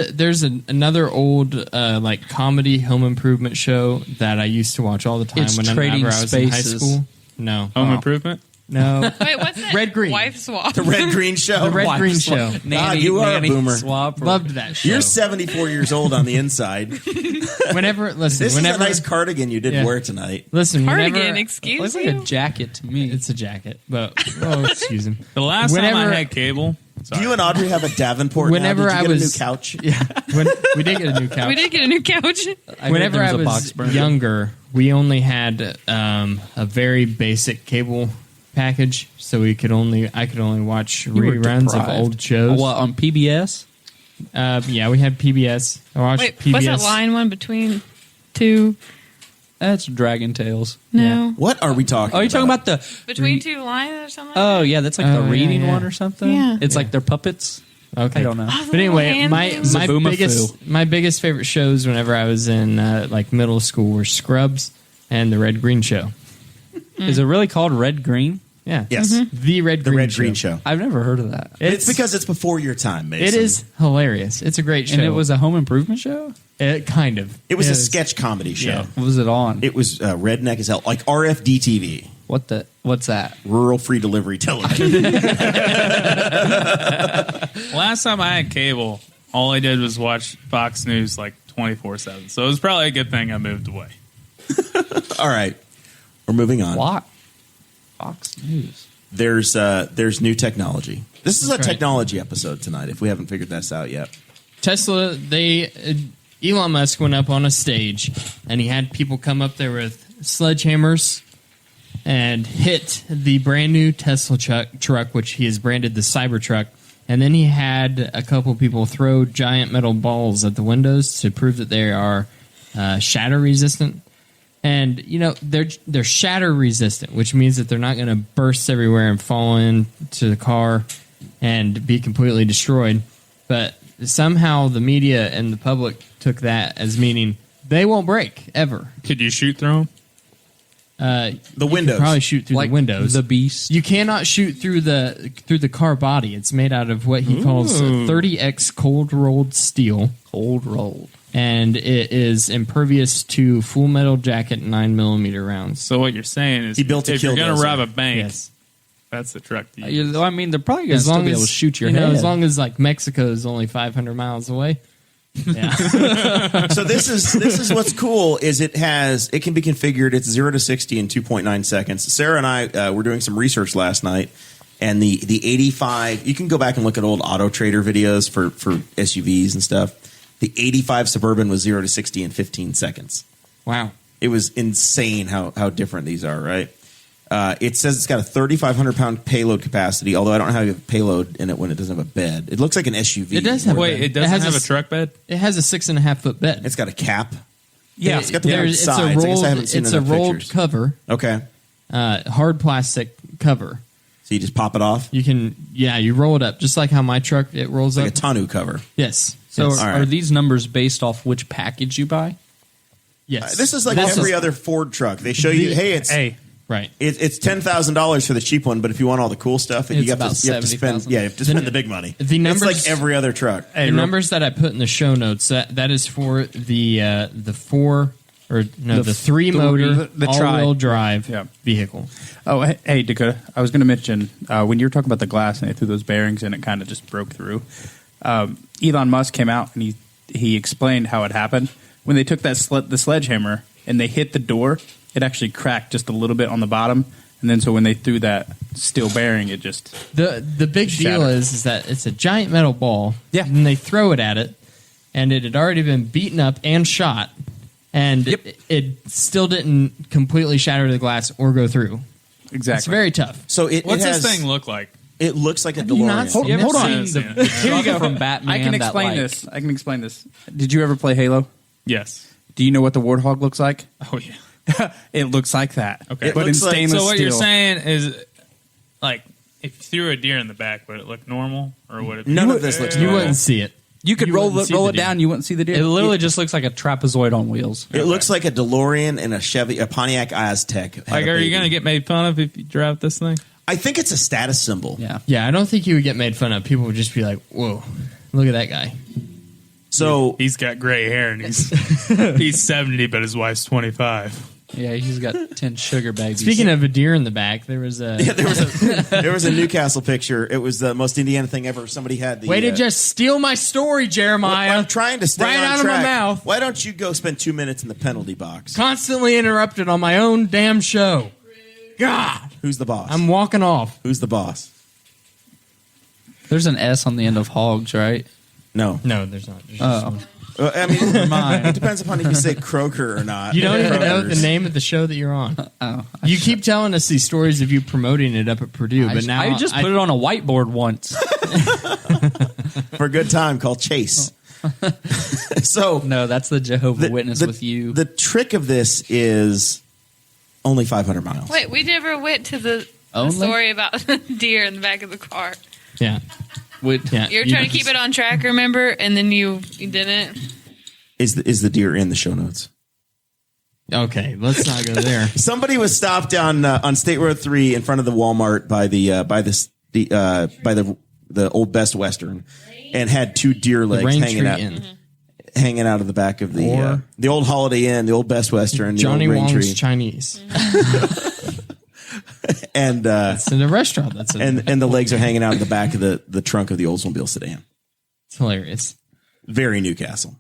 another old like comedy home improvement show that I used to watch all the time It's whenever Trading I was in high Spaces. school. No, Home Improvement. no, Wait, what's that? Red Green. Wife swap. The Red Green Show. the Red Green show. Nanny, you are a nanny boomer. Swap. Loved that show. You're 74 years old on the inside. Whenever listen, This whenever is a nice cardigan you did Yeah. wear tonight. listen, Cardigan, whenever, It excuse looks like you. a jacket to me. it's a jacket, but excuse him. The last time Whenever- I had cable. Do you and Audrey have a Davenport Whenever now? Did you I get was- a new couch? Yeah, we did get a new couch. We did get a new couch. I Whenever heard I there a box was burner. younger, we only had a very basic cable package, so I could only watch You were reruns of deprived. old shows. What, on PBS? Yeah, we had PBS. I watched Wait, PBS. what's that line one between two? That's Dragon Tales. No, What are we talking Oh, you're talking about the... between two lines or something. Oh, yeah, that's like Oh, the yeah, reading yeah. one or something? Yeah. It's like they're puppets. Okay, I don't know. Oh, the But anyway, little my hand my Zaboomafoo. biggest favorite shows whenever I was in like middle school were Scrubs and the Red Green Show. Is it really called Red Green? Yeah, Yes. the Red The Green Red Show. Green Show. I've never heard of that. It's because it's before your time, Mason. It is hilarious. It's a great show. And it was a home improvement show? kind of. It was a is. sketch comedy show. Yeah. What was it on? It was redneck as hell, like RFD TV, What's that? rural free delivery television. Last time I had cable, all I did was watch Fox News like 24/7. So it was probably a good thing I moved away. All right. We're moving on. What? Fox News. There's new technology. This is a right. technology episode tonight, if we haven't figured this out yet. Tesla, Elon Musk went up on a stage and he had people come up there with sledgehammers and hit the brand new Tesla truck, which he has branded the Cybertruck. And then he had a couple people throw giant metal balls at the windows to prove that they are shatter resistant. And they're shatter resistant, which means that they're not going to burst everywhere and fall into the car and be completely destroyed. But somehow the media and the public took that as meaning they won't break ever. Could you shoot through them? The You windows. could probably shoot through Like the windows. the Beast. You cannot shoot through the car body. It's made out of what he calls 30x cold rolled steel, Cold rolled. and it is impervious to full metal jacket 9mm rounds. So what you're saying is, He built a if you're going kill to rob dozer. a bank, Yes, that's the truck to use. I mean, they're probably going to as still long be able as to shoot your you know, head. as long as like Mexico is only 500 miles away. Yeah, So this is what's cool is it can be configured. It's 0 to 60 in 2.9 seconds. Sarah and I were doing some research last night, and the 85. You can go back and look at old Auto Trader videos for SUVs and stuff. The 85 Suburban was 0 to 60 in 15 seconds. wow. It was insane how different these are, right? It says it's got a 3,500 pound payload capacity, although I don't have a payload in it when it doesn't have a bed. It looks like an SUV. It does have a Wait, bed. it doesn't has have a truck bed? It has a 6.5 foot bed. It's got a cap. Yeah, it's got the weird it's sides. a I guess I rolled, haven't seen it's a enough rolled pictures. cover, Okay. hard plastic cover. So you just pop it off? You can, you roll it up just like how my truck it rolls Like up. a tonneau cover. Yes. So yes. All are right. these numbers based off which package you buy? Yes. This is like every other Ford truck. They show you, hey, it's right. it's $10,000 for the cheap one, but if you want all the cool stuff, you It's have about to spend. $70,000. Yeah, you have to spend the big money. the it's numbers- like every other truck. The numbers that I put in the show notes that is for the three motor the all tri. wheel drive Yeah. vehicle. Oh, hey, Dakota. I was going to mention when you were talking about the glass and they threw those bearings and it kind of just broke through. Elon Musk came out and he explained how it happened. When they took the sledgehammer and they hit the door, it actually cracked just a little bit on the bottom. And then so when they threw that steel bearing, it just The big deal Shattered. is that it's a giant metal ball. Yeah. And they throw it at it, and it had already been beaten up and shot, and it still didn't completely shatter the glass or go through. exactly. It's very tough. So What's it has, this thing look like? It looks like a you not DeLorean. seen it? Hold on. Yes, yeah. Here you go from Batman. I can that, explain like- this. I can explain this. Did you ever play Halo? Yes. Do you know what the Warthog looks like? Oh, yeah. It looks like that. Okay. But in looks like- stainless So what steel. you're saying is, like, if you threw a deer in the back, would it look normal? Or would it be... None of this looks You normal. wouldn't see it. You could You roll wouldn't see it the deer. down, you wouldn't see the deer. It literally just looks like a trapezoid on wheels. It looks like a DeLorean and a Pontiac Aztec. had Like, a are you baby. going to get made fun of if you drive this thing? I think it's a status symbol. Yeah. Yeah, I don't think you would get made fun of. People would just be like, "Whoa, look at that guy." So He's got gray hair and he's 70, but his wife's 25. Yeah, he's got 10 sugar babies. Speaking of a deer in the back, there was a there was a Newcastle picture. It was the most Indiana thing ever. Somebody had the way to just steal my story, Jeremiah. I'm trying to stay right on out track. of my mouth. Why don't you go spend 2 minutes in the penalty box? Constantly interrupted on my own damn show. God, Who's the boss? I'm walking off. Who's the boss? There's an S on the end of hogs, right? No. No, there's not. There's just Oh. one. I mean, it Mine. depends upon if you say Croker or not. You don't even know the Krokers. name of the show that you're on. Oh. You keep telling us these stories of you promoting it up at Purdue, but now I just put it on a whiteboard once. For a good time called Chase. So No, that's the Jehovah Witness the- with you. The trick of this is only 500 miles. Wait, we never went to the Only? story about the deer in the back of the car. Yeah, yeah. You were trying to keep it on track, remember? And then you didn't. Is the deer in the show notes? Okay, let's not go there. Somebody was stopped on State Road 3 in front of the Walmart by the old Best Western, and had two deer legs hanging out of the back of the old Holiday Inn, the old Best Western, the Johnny old Rain Wong's Tree. Chinese. And It's in a restaurant. That's and the legs are hanging out of the back of the trunk of the Oldsmobile sedan. it's hilarious. Very Newcastle.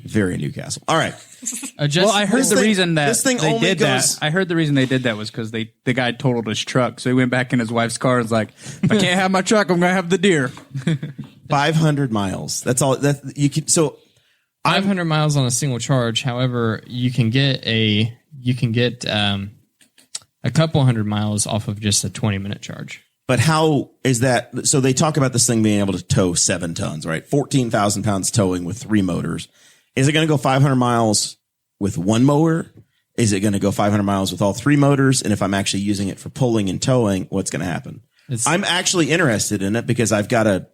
Very Newcastle. All right. Well, I heard the reason that this thing they only did goes- that. I heard the reason they did that was because the guy totaled his truck. So he went back in his wife's car and was like, if I can't have my truck, I'm going to have the deer. 500 miles. That's all. That you can. So 500 miles on a single charge. However, you can get a couple hundred miles off of just a 20-minute charge. But how is that? So they talk about this thing being able to tow 7 tons, right? 14,000 pounds towing with 3 motors. Is it going to go 500 miles with 1 motor? Is it going to go 500 miles with all 3 motors? And if I'm actually using it for pulling and towing, what's going to happen? I'm actually interested in it because I've got a,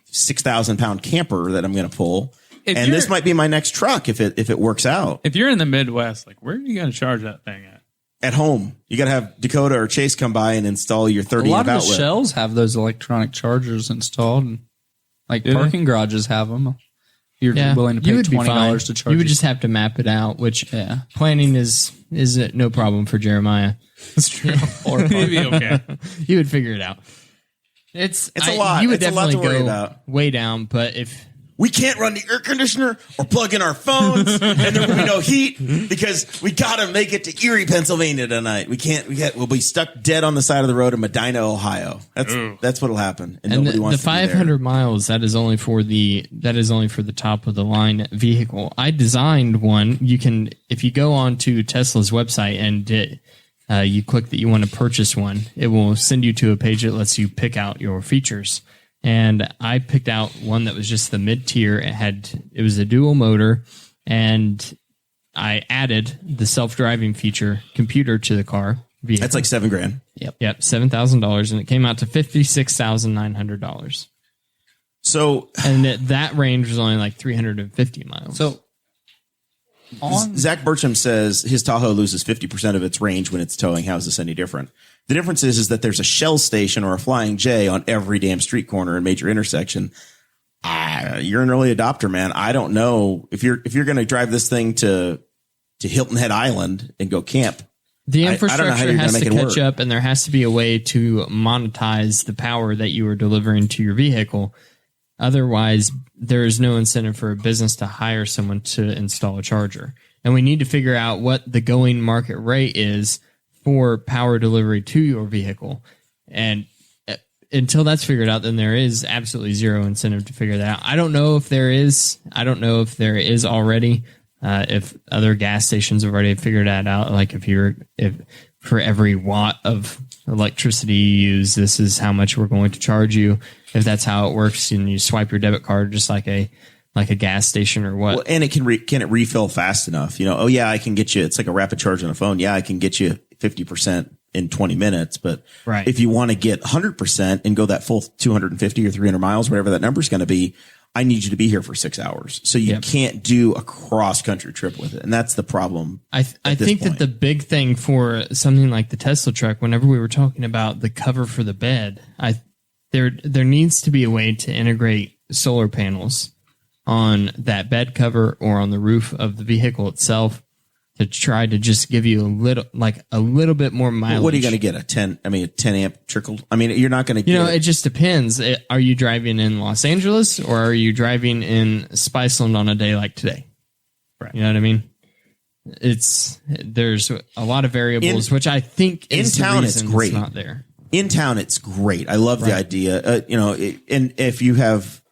6,000 pound camper that I'm going to pull. And this might be my next truck if it works out. If you're in the Midwest, like, where are you going to charge that thing at? At home. You got to have Dakota or Chase come by and install your 30 A lot amp of outlet. the shells have those electronic chargers installed. And, like parking garages have them. You're willing to pay $20 to charge. You would just have to map it out, which planning is no problem for Jeremiah. That's true. Or maybe okay. You would figure it out. It's a lot. You would It's a lot definitely to worry go about. way down, but if we can't run the air conditioner or plug in our phones and there will be no heat because we got to make it to Erie, Pennsylvania tonight. We'll be stuck dead on the side of the road in Medina, Ohio. That's what'll happen. And nobody wants the to be there. 500 miles, that is only for the top of the line vehicle. I designed one. You can, if you go on to Tesla's website and you click that you want to purchase one, it will send you to a page that lets you pick out your features. And I picked out one that was just the mid-tier. It was a dual motor, and I added the self-driving feature computer to the car vehicle. That's like $7,000. Yep, $7,000, and it came out to $56,900. So, and that range was only like 350 miles. So, Zach Burcham says his Tahoe loses 50% of its range when it's towing. How is this any different? The difference is that there's a Shell station or a Flying J on every damn street corner and major intersection. You're an early adopter, man. I don't know if you're going to drive this thing to Hilton Head Island and go camp. The infrastructure has to catch work. up, and there has to be a way to monetize the power that you are delivering to your vehicle. Otherwise, there is no incentive for a business to hire someone to install a charger. And we need to figure out what the going market rate is for power delivery to your vehicle. And until that's figured out, then there is absolutely zero incentive to figure that out. I don't know if there is. I don't know if there is already. If other gas stations have already figured that out, like if for every watt of electricity you use, this is how much we're going to charge you. If that's how it works, and you swipe your debit card just like a gas station or what. Well, and it can it refill fast enough? I can get you. It's like a rapid charge on a phone. Yeah, I can get you 50% in 20 minutes. But if you want to get 100% and go that full 250 or 300 miles, whatever that number is going to be, I need you to be here for 6 hours. So you can't do a cross country trip with it. And that's the problem. I think that the big thing for something like the Tesla truck, whenever we were talking about the cover for the bed, there needs to be a way to integrate solar panels on that bed cover or on the roof of the vehicle itself to try to just give you a little bit more mileage. What are you going to get? A 10 amp trickle? I mean, you're not going to get. It just depends. Are you driving in Los Angeles or are you driving in Spiceland on a day like today? Right. You know what I mean? There's a lot of variables, which I think is in town the reason it's great. It's not there. In town, it's great. I love the idea. And if you have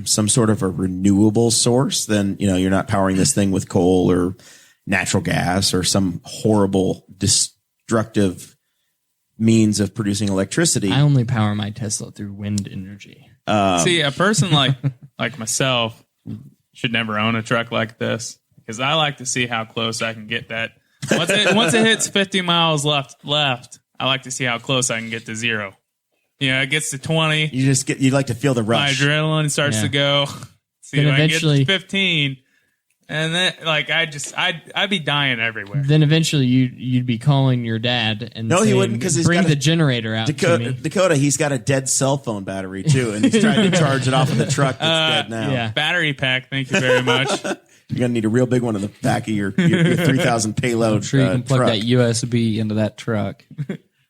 some sort of a renewable source, then, you're not powering this thing with coal or natural gas or some horrible destructive means of producing electricity. I only power my Tesla through wind energy. See, a person like myself should never own a truck like this because I like to see how close I can get that. Once it hits 50 miles left, I like to see how close I can get to zero. It gets to 20. You like to feel the rush. My adrenaline starts to go. See, then if I eventually get to 15. And then, I'd be dying everywhere. Then eventually you'd be calling your dad and he wouldn't because bring the generator out to me. Dakota, he's got a dead cell phone battery too, and he's trying to charge it off of the truck that's dead now. Yeah. Battery pack, thank you very much. You're gonna need a real big one in the back of your 3,000 payload. I'm sure you can plug truck. that USB into that truck.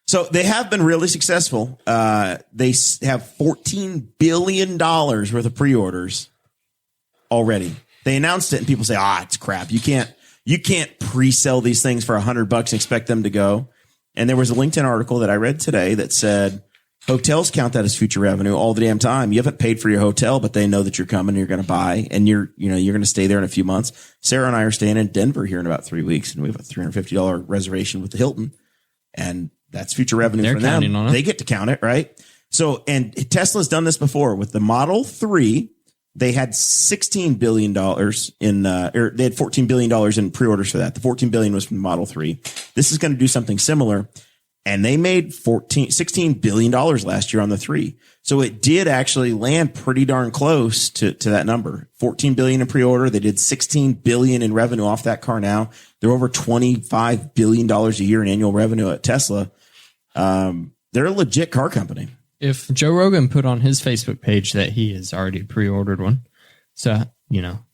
So they have been really successful. They have $14 billion worth of pre-orders already. They announced it and people say, it's crap. You can't pre-sell these things for $100 and expect them to go. And there was a LinkedIn article that I read today that said hotels count that as future revenue all the damn time. You haven't paid for your hotel, but they know that you're coming, you're going to buy, and you're going to stay there in a few months. Sarah and I are staying in Denver here in about 3 weeks, and we have a $350 reservation with the Hilton, and that's future revenue They're for them. counting on it. They get to count it, right? So, and Tesla's done this before with the Model 3. They had $16 billion they had $14 billion in pre-orders for that. The $14 billion was from the Model 3. This is going to do something similar. And they made $16 billion last year on the 3. So it did actually land pretty darn close to that number. $14 billion in pre-order. They did $16 billion in revenue off that car now. They're over $25 billion a year in annual revenue at Tesla. They're a legit car company. If Joe Rogan put on his Facebook page that he has already pre-ordered one. So,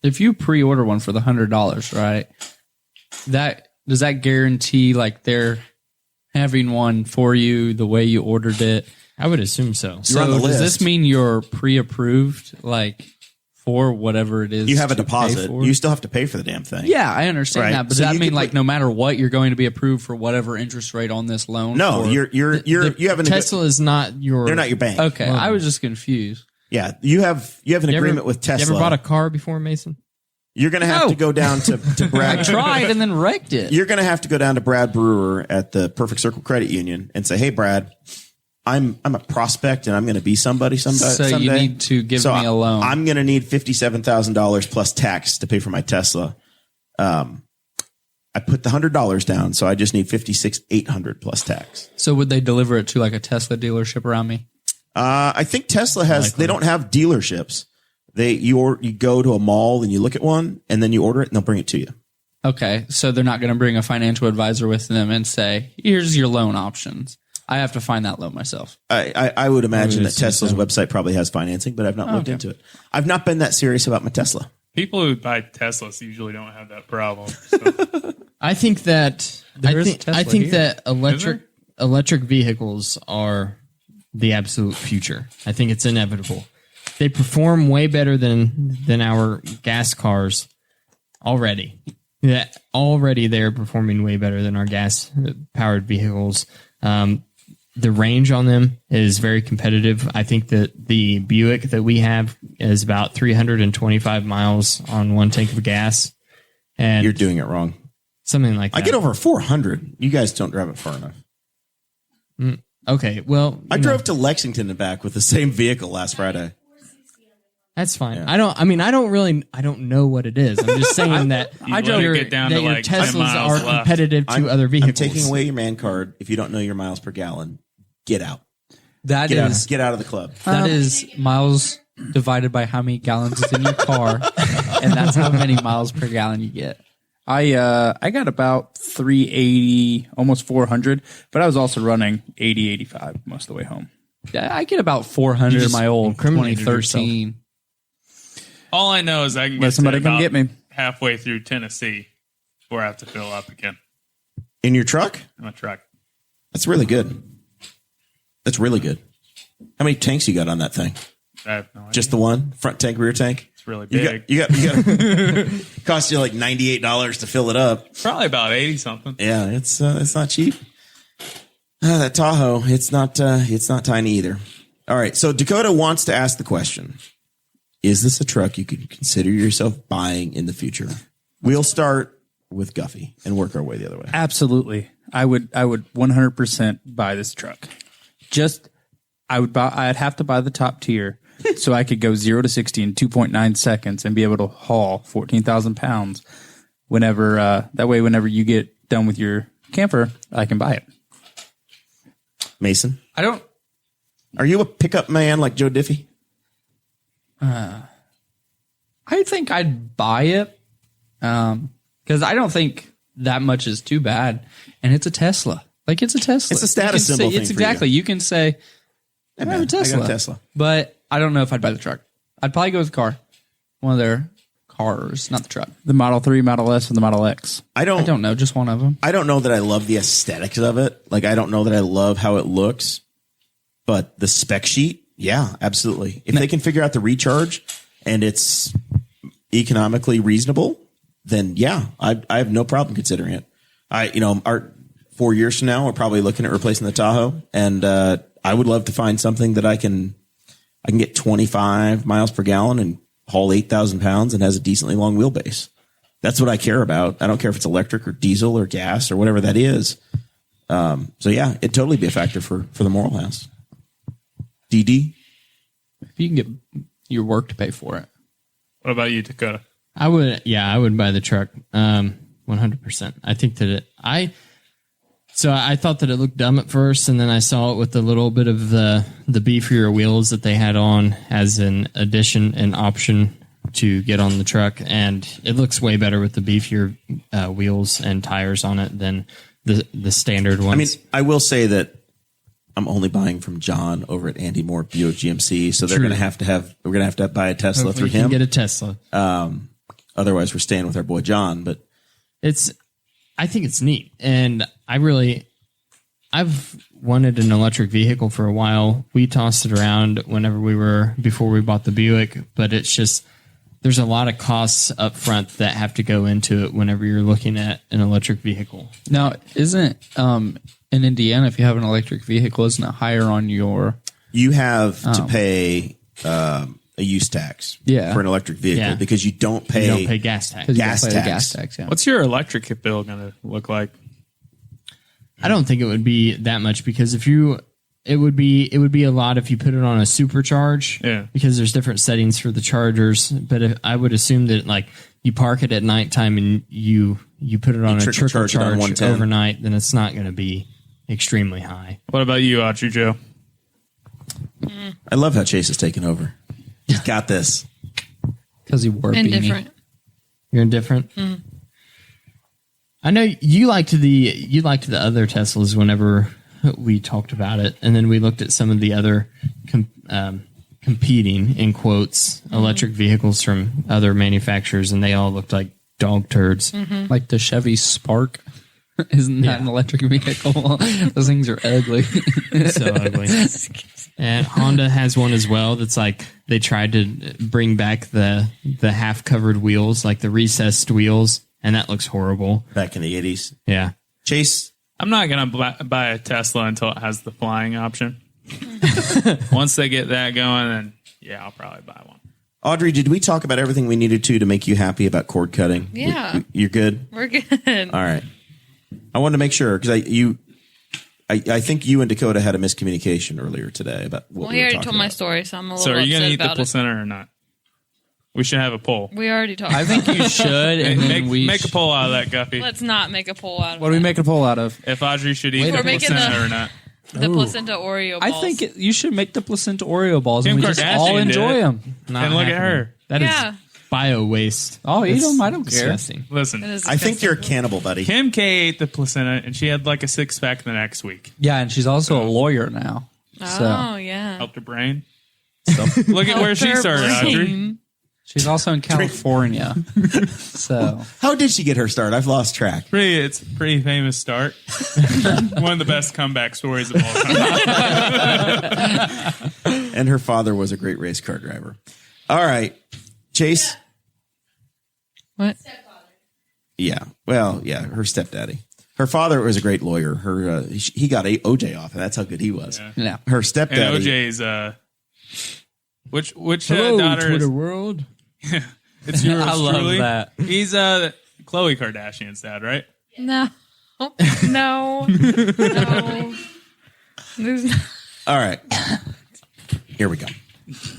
if you pre-order one for the $100, right? Does that guarantee like they're having one for you the way you ordered it? I would assume so. You're on the does list. this mean you're pre-approved like for whatever it is? You have a to pay deposit. for? You still have to pay for the damn thing. Yeah, I understand Right. that. But So does that you mean could like put- no matter what, you're going to be approved for whatever interest rate on this loan? No, for? you have an Tesla is not your. They're not your bank. Okay, I was just confused. Yeah, you have an You ever- agreement with Tesla. You ever bought a car before, Mason? You're going to have No. to go down to I Brad. tried and then wrecked it. You're going to have to go down to Brad Brewer at the Perfect Circle Credit Union and say, "Hey, Brad, I'm a prospect and I'm going to be somebody someday. So you need to give me a loan. I'm going to need $57,000 plus tax to pay for my Tesla. I put the $100 down, so I just need $56,800 plus tax. So would they deliver it to like a Tesla dealership around me? I think Tesla has. They don't have dealerships. You go to a mall and you look at one and then you order it and they'll bring it to you. Okay, so they're not going to bring a financial advisor with them and say, "Here's your loan options." I have to find that loan myself. I would imagine that assume Tesla's so. website probably has financing, but I've not looked into it. I've not been that serious about my Tesla. People who buy Teslas usually don't have that problem. So. I think that There is a Tesla I think here. that electric vehicles are the absolute future. I think it's inevitable. They perform way better than our gas cars already. Yeah, already they're performing way better than our gas powered vehicles. The range on them is very competitive. I think that the Buick that we have is about 325 miles on one tank of gas. And You're doing it wrong. something like that. I get over 400. You guys don't drive it far enough. Okay, well, I drove to Lexington and back with the same vehicle last Friday. that's fine. Yeah. I don't know what it is. I'm just saying that I drove your, to get down that to your like 10 Teslas miles are left. competitive to other vehicles. I'm taking away your man card. If you don't know your miles per gallon, get out. That Get is out. Get out of the club. that is miles divided by how many gallons is in your car, and that's how many miles per gallon you get. I got about 380, almost 400, but I was also running 80, 85 most of the way home. Yeah, I get about 400 in my old incriminated 2013. All I know is I can Let get somebody to come about get me. halfway through Tennessee before I have to fill up again In your truck? in my truck. That's really good. That's really good. How many tanks you got on that thing? I have no idea. Just the one? Front tank, rear tank? It's really You big. got cost you like $98 to fill it up. Probably about 80 something. Yeah, it's not cheap. That Tahoe, it's not tiny either. All right, so Dakota wants to ask the question: is this a truck you could consider yourself buying in the future? We'll start with Guffey and work our way the other way. Absolutely. I would 100% buy this truck. I'd have to buy the top tier so I could go 0 to 60 in 2.9 seconds and be able to haul 14,000 pounds whenever you get done with your camper, I can buy it. Mason, I are you a pickup man like Joe Diffie? I think I'd buy it because I don't think that much is too bad, and it's a Tesla. Like it's a Tesla. It's a status You can symbol say- thing It's for exactly. You can say, I have a Tesla. I got a Tesla. But I don't know if I'd buy the truck. I'd probably go with the car. One of their cars, not the truck. The Model 3, Model S, and the Model X. I don't know, just one of them. I don't know that I love the aesthetics of it. Like, I don't know that I love how it looks, but the spec sheet, yeah, absolutely. If they can figure out the recharge and it's economically reasonable, then yeah, I have no problem considering it. Our 4 years from now, we're probably looking at replacing the Tahoe, and I would love to find something that I can get 25 miles per gallon and haul 8,000 pounds and has a decently long wheelbase. That's what I care about. I don't care if it's electric or diesel or gas or whatever that is. So yeah, it'd totally be a factor for the Morrell house. DD? If you can get your work to pay for it. What about you, Dakota? I would buy the truck. 100%. I think that I thought that it looked dumb at first, and then I saw it with a little bit of the beefier wheels that they had on as an option to get on the truck, and it looks way better with the beefier wheels and tires on it than the standard ones. I mean, I will say that I'm only buying from John over at Andy Moore Buick GMC, so we're going to have to buy a Tesla Hopefully through you him. can get a Tesla. Otherwise, we're staying with our boy John. But I think it's neat, and I've wanted an electric vehicle for a while. We tossed it around before we bought the Buick, but it's just there's a lot of costs up front that have to go into it whenever you're looking at an electric vehicle. Now, isn't in Indiana, if you have an electric vehicle, isn't it higher on your? You have to pay a use tax for an electric vehicle because you don't pay gas tax. Gas tax. Yeah. What's your electric bill going to look like? I don't think it would be that much because it would be a lot if you put it on a supercharge. Yeah. Because there's different settings for the chargers. But I would assume that like you park it at nighttime and you put it on a trickle charge overnight, then it's not going to be extremely high. What about you, Audrey Joe? I love how Chase is taking over. He's got this. Because he wore a beanie. Indifferent. You're indifferent. I know you liked the other Teslas whenever we talked about it, and then we looked at some of the other competing in quotes electric vehicles from other manufacturers, and they all looked like dog turds. Like the Chevy Spark. Isn't that an electric vehicle? Those things are ugly. So ugly. And Honda has one as well that's like they tried to bring back the half covered wheels, like the recessed wheels, and that looks horrible. Back in the 80s. Yeah. Chase? I'm not going to buy a Tesla until it has the flying option. Once they get that going, then yeah, I'll probably buy one. Audrey, did we talk about everything we needed to make you happy about cord cutting? Yeah. You're good? We're good. All right. I wanted to make sure because I think you and Dakota had a miscommunication earlier today about what Well, he already told my story, so I'm a little So are you upset going to eat the about it. placenta or not? We should have a poll. We already talked. I think you should. And then Make a poll out of that, Guffey. Let's not make a poll out of What do we that. make a poll out of? If Audrey should eat We're the making placenta the- or not. The placenta Oreo balls. I think you should make the placenta Oreo balls Kim and we just Kardashian all did enjoy it. them. Not And look at happening. her. That is Yeah. bio waste. I'll eat That's them. I don't care. disgusting. Listen, That is I think you're a disgusting. cannibal, buddy. Kim K ate the placenta and she had like a 6-pack the next week. Yeah, and she's also a lawyer now. Oh, yeah. Helped her brain. Look at where she Help her started, Audrey. brain. She's also in California. So How did she get her start? I've lost track. It's a pretty famous start. One of the best comeback stories of all time. And her father was a great race car driver. All right. Chase? What? Yeah. Well, yeah, her stepdaddy. Her father was a great lawyer. He got OJ off, and that's how good he was. yeah. Her And stepdaddy. OJ's which Hello, daughter Twitter is world. it's yours I love truly? that. He's Khloe Kardashian's dad, right? No. No. No. There's no- All right. Here we go.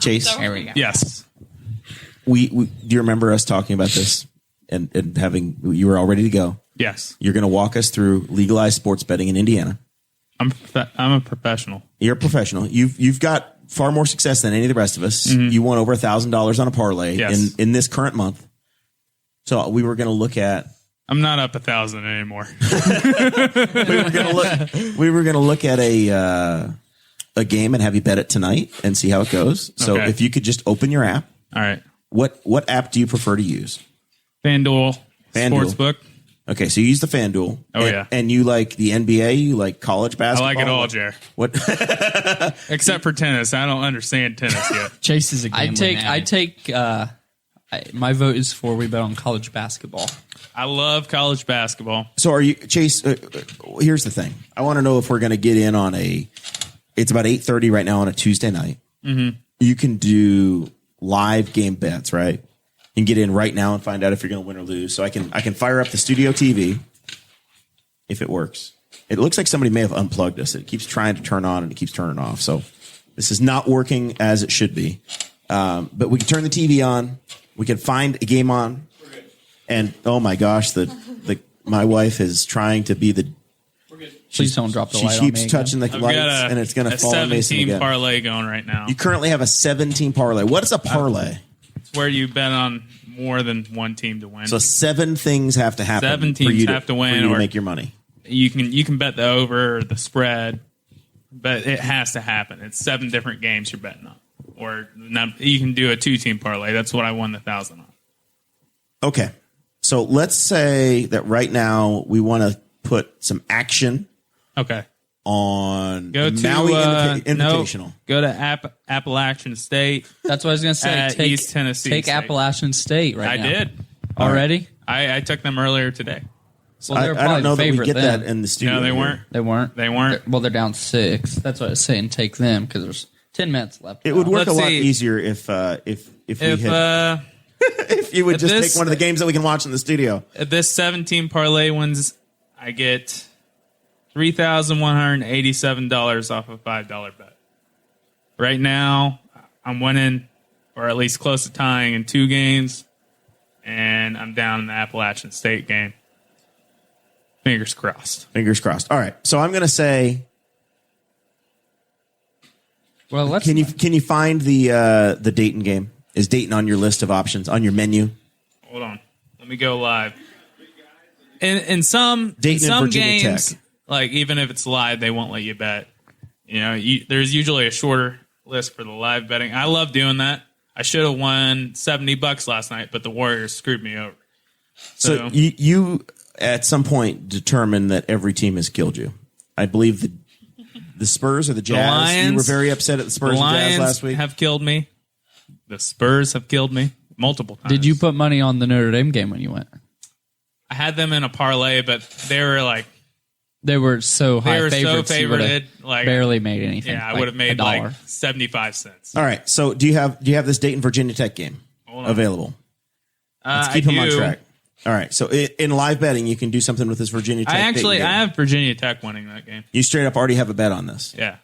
Chase, Here we go. Yes. we do you remember us talking about this and having you were all ready to go? Yes. You're going to walk us through legalized sports betting in Indiana. I'm a professional. You're a professional. You've got far more success than any of the rest of us. You won over $1,000 on a parlay Yes. in this current month. So we were going to look at. I'm not up 1,000 anymore. We were going to look at a game and have you bet it tonight and see how it goes. So Okay. if you could just open your app, All right. what app do you prefer to use? FanDuel FanDuel. Sportsbook. Okay, so you use the FanDuel. Oh, and, yeah. And you like the NBA? You like college I basketball? like it all, Jer. What? Except for tennis. I don't understand tennis yet. Chase is a I gambling take My vote is for we bet on college basketball. I love college basketball. So are you, Chase? Here's the thing. I want to know if we're going to get in on it's about 8:30 right now on a Tuesday night. Mm-hmm. You can do live game bets, right? You can get in right now and find out if you're going to win or lose. So I can fire up the studio TV if it works. It looks like somebody may have unplugged us. It keeps trying to turn on and it keeps turning off. So this is not working as it should be. But we can turn the TV on. We can find a game on. And oh my gosh, my wife is trying to be the. Please don't drop the light on me. She keeps touching the lights, and it's going to fall on Mason again. 17 parlay going right now. You currently have a 17 parlay. What is a parlay? It's where you bet on more than one team to win. So 7 things have to happen. 7 teams have to win, for you to or make your money. You can bet the over or the spread, but it has to happen. It's 7 different games you're betting on, or you can do a 2-team parlay. That's what I won the 1,000 on. Okay, so let's say that right now we want to put some action. Okay. On go to Maui Invitational. Go to Appalachian State. That's what I was going to say. Take East Tennessee. Take State. Appalachian State right now. I did already. I took them earlier today. Well, I don't know that we get that in the studio. No, they weren't. They weren't. They weren't. They're down 6. That's what I was saying. Take them because there's 10 minutes left. It would work a lot easier if you would just take one of the games that we can watch in the studio. If this 17 parlay wins, I get $3,187 off a $5 bet. Right now, I'm winning, or at least close to tying, in 2 games, and I'm down in the Appalachian State game. Fingers crossed. Fingers crossed. All right, so I'm going to say. Well, can you find the Dayton game? Is Dayton on your list of options on your menu? Hold on, let me go live. In some Dayton and Virginia games. Tech. Like, even if it's live, they won't let you bet. You know, there's usually a shorter list for the live betting. I love doing that. I should have won $70 last night, but the Warriors screwed me over. So you at some point determined that every team has killed you. I believe the Spurs or the Jazz. The Lions, you were very upset at the Spurs and Jazz last week. Have killed me. The Spurs have killed me multiple times. Did you put money on the Notre Dame game when you went? I had them in a parlay, but they were like. They were so high. They were favorites, so favorited, like barely made anything. Yeah, I would have made like 75 cents. All right. So do you have this Dayton Virginia Tech game available? Let's keep them on track. All right. So in live betting, you can do something with this Virginia Tech. I have Virginia Tech winning that game. You straight up already have a bet on this. Yeah.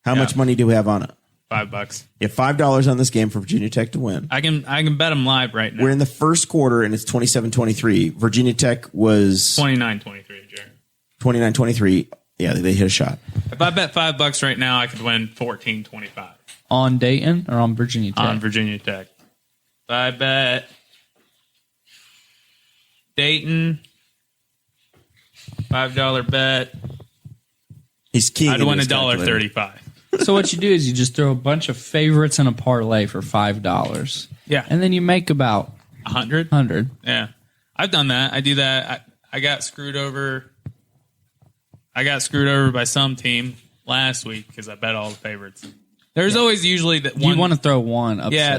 How much money do we have on it? $5. You have $5 on this game for Virginia Tech to win. I can bet them live right now. We're in the first quarter and it's 27-23. Virginia Tech was 29-23, Jared. 29-23. Yeah, they hit a shot. If I bet $5 right now, I could win 14-25. On Dayton or on Virginia Tech? On Virginia Tech. If I bet Dayton, $5 bet. He's keying. I'd win $1.35. So what you do is you just throw a bunch of favorites in a parlay for $5. Yeah. And then you make about 100. Yeah. I've done that. I do that. I got screwed over. I got screwed over by some team last week because I bet all the favorites. There's always usually that one. You want to throw one upset. Yeah,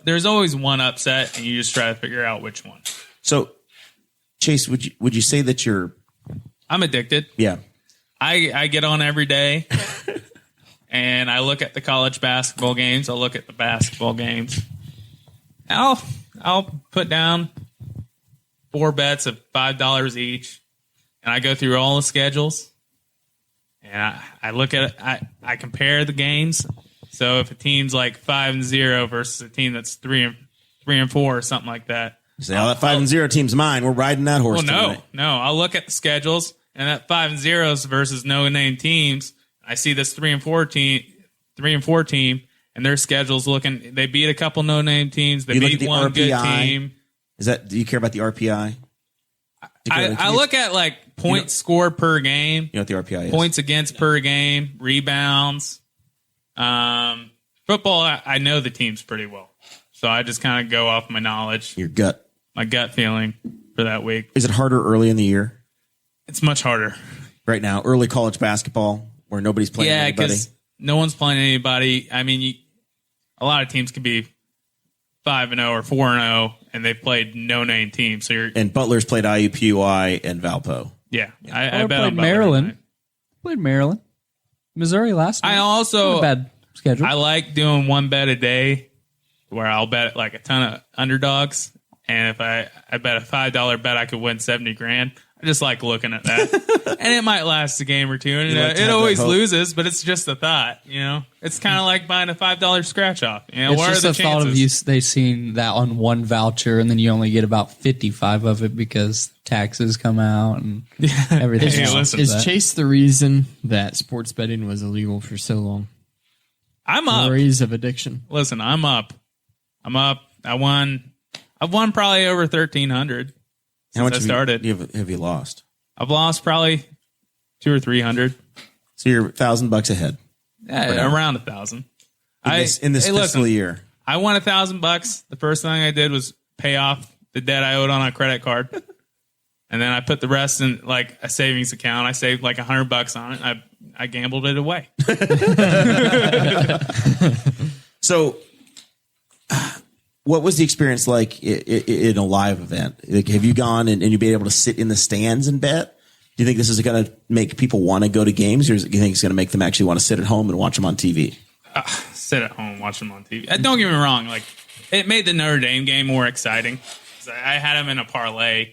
there's always one upset, and you just try to figure out which one. So, Chase, would you say that you're? I'm addicted. Yeah. I get on every day, and I look at the college basketball games. I look at the basketball games. I'll put down 4 bets of $5 each, and I go through all the schedules. And I look at it, I compare the games. So if a team's like 5-0 versus a team that's 3-4 or something like that. You say, that 5-0 team's mine. We're riding that horse. Well, no. I'll look at the schedules, and that 5-0 versus no-name teams. I see this 3-4 team, and their schedules looking. They beat a couple no-name teams. They beat one good team. Do you care about the RPI? I look at like points scored per game. You know what the RPI is? Points against per game, rebounds. Football, I know the teams pretty well. So I just kind of go off my knowledge. Your gut. My gut feeling for that week. Is it harder early in the year? It's much harder. Right now, early college basketball where nobody's playing anybody? Yeah, because no one's playing anybody. I mean, a lot of teams can be 5-0 or 4-0, and they played no-name teams. So and Butler's played IUPUI and Valpo. yeah. I I bet played on Butler Maryland. tonight. Played Maryland. Missouri last night. I also Not a bad schedule. I like doing one bet a day where I'll bet like a ton of underdogs. And if I bet a $5 bet, I could win 70 grand. I just like looking at that. And it might last a game or two. And like to it have always that hope. loses, but it's just a thought, you know? It's kind of like buying a $5 scratch off. You know, It's what just are the the thought of chances? they seen that on one voucher, and then you only get about 55 of it because taxes come out and everything Hey, else. listen. Is Chase the reason that sports betting was illegal for so long? I'm up. Worries of addiction. Listen, I'm up. I've won probably over 1,300 How much since I started. have you lost? I've lost probably 200 or 300. So you're $1,000 ahead Around 1,000. in this fiscal listen, year. I won $1,000. The first thing I did was pay off the debt I owed on a credit card, and then I put the rest in like a savings account. I saved like $100 on it. And I gambled it away. So, what was the experience like in a live event? Like, have you gone and you've been able to sit in the stands and bet? Do you think this is going to make people want to go to games, or do you think it's going to make them actually want to sit at home and watch them on TV? Sit at home, watch them on TV. Don't get me wrong; like it made the Notre Dame game more exciting. 'Cause I had them in a parlay,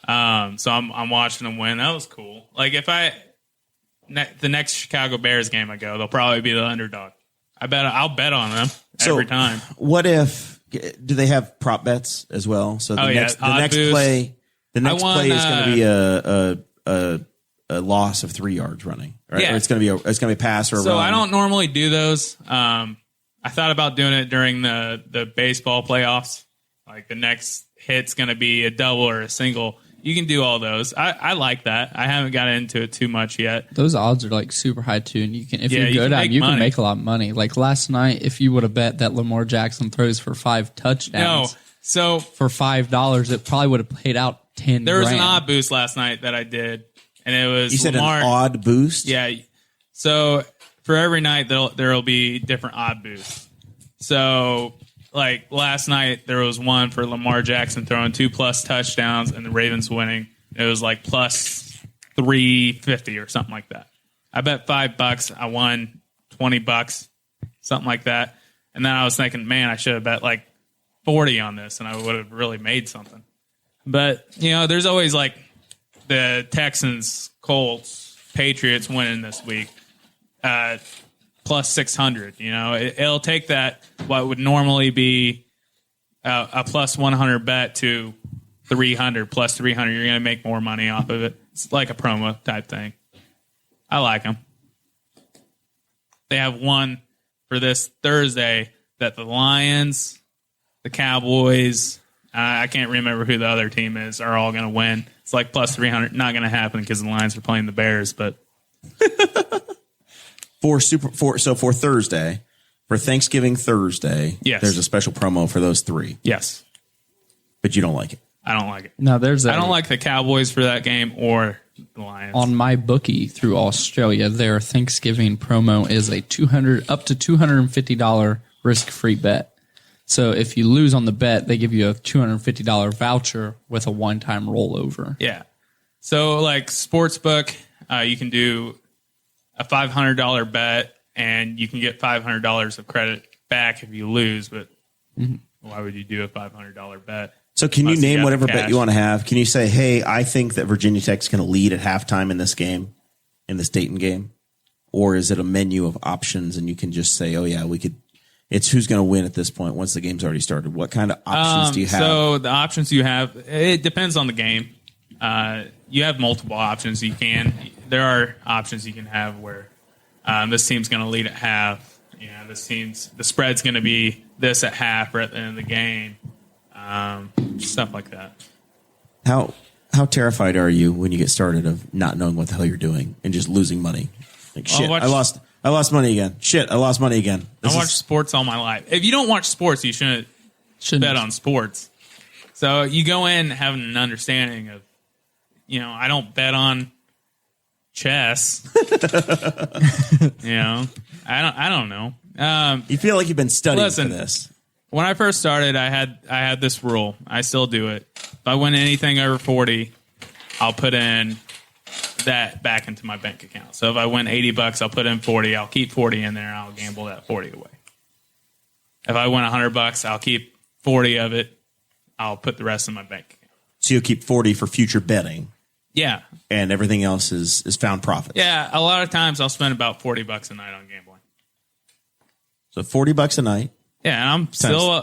so I'm watching them win. That was cool. Like if the next Chicago Bears game I go, they'll probably be the underdog. I'll bet on them every time. What if? Do they have prop bets as well? So the Oh, yeah. next Odd boost. play is going to be a loss of 3 yards running, right? Yeah. Or it's going to be a pass or a So run. I don't normally do those. I thought about doing it during the baseball playoffs. Like the next hit's going to be a double or a single. You can do all those. I like that. I haven't got into it too much yet. Those odds are like super high too, and you can if Yeah, you're you good can at make it, you money. can make a lot of money. Like last night, if you would have bet that Lamar Jackson throws for 5 touchdowns No. So for $5, it probably would have paid out 10. there was an grand. odd boost last night that I did, and it was You said Lamar. an odd boost? Yeah. So for every night there'll be different odd boosts. So like last night there was one for Lamar Jackson throwing 2+ touchdowns and the Ravens winning. It was like plus 350 or something like that. I bet $5. I won $20, something like that. And then I was thinking, man, I should have bet like 40 on this, and I would have really made something. But you know, there's always like the Texans, Colts, Patriots winning this week, plus 600. You know, it'll take that what would normally be a plus 100 bet to 300 plus 300. You're going to make more money off of it. It's like a promo type thing. I like them. They have one for this Thursday that the Lions, the Cowboys, I can't remember who the other team is, are all going to win. It's like plus 300. Not going to happen because the Lions are playing the Bears, but For Thursday, for Thanksgiving Thursday, Yes. there's a special promo for those 3, yes, but you don't like it. I don't like it. No, there's I don't like the Cowboys for that game or the Lions. on my bookie through Australia. Their Thanksgiving promo is a up to $250 risk-free bet. So if you lose on the bet, they give you a $250 voucher with a one-time rollover. Yeah. So like sportsbook, you can do a $500 bet and you can get $500 of credit back if you lose. But why would you do a $500 bet? So can you Unless you name got whatever the bet cash. you want to have? Can you say, hey, I think that Virginia Tech's going to lead at halftime in this game, in this Dayton game? Or is it a menu of options and you can just say, oh, yeah, we could – it's who's going to win at this point once the game's already started? What kind of options do you have? So the options you have, it depends on the game. You have multiple options. There are options you can have where this team's going to lead at half. You know, the spread's going to be this at half or at the end of the game. Stuff like that. How terrified are you when you get started of not knowing what the hell you're doing and just losing money? Like, shit, I lost money again. Shit, I lost money again. I watched sports all my life. If you don't watch sports, you shouldn't bet on sports. So you go in having an understanding of, you know, I don't bet on chess. You know, I don't know. You feel like you've been studying Listen, for this. When I first started, I had this rule. I still do it. If I win anything over 40, I'll put in that back into my bank account. So if I win $80, I'll put in 40. I'll keep 40 in there, and I'll gamble that 40 away. If I win $100, I'll keep 40 of it. I'll put the rest in my bank account. So you'll keep 40 for future betting. Yeah. And everything else is found profits. Yeah, a lot of times I'll spend about $40 a night on gambling. So $40 a night. Yeah, and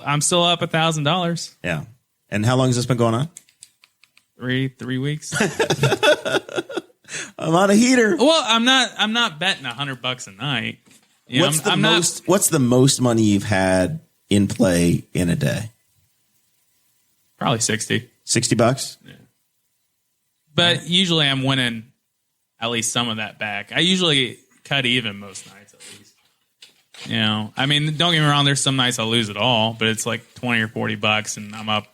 I'm still up $1,000. Yeah. And how long has this been going on? Three weeks. I'm on a heater. Well, I'm not betting $100 a night. You know, What's the most money you've had in play in a day? Probably 60. $60? Yeah. But usually I'm winning at least some of that back. I usually cut even most nights at least. You know, I mean, don't get me wrong. There's some nights I'll lose it all, but it's like $20 or $40, and I'm up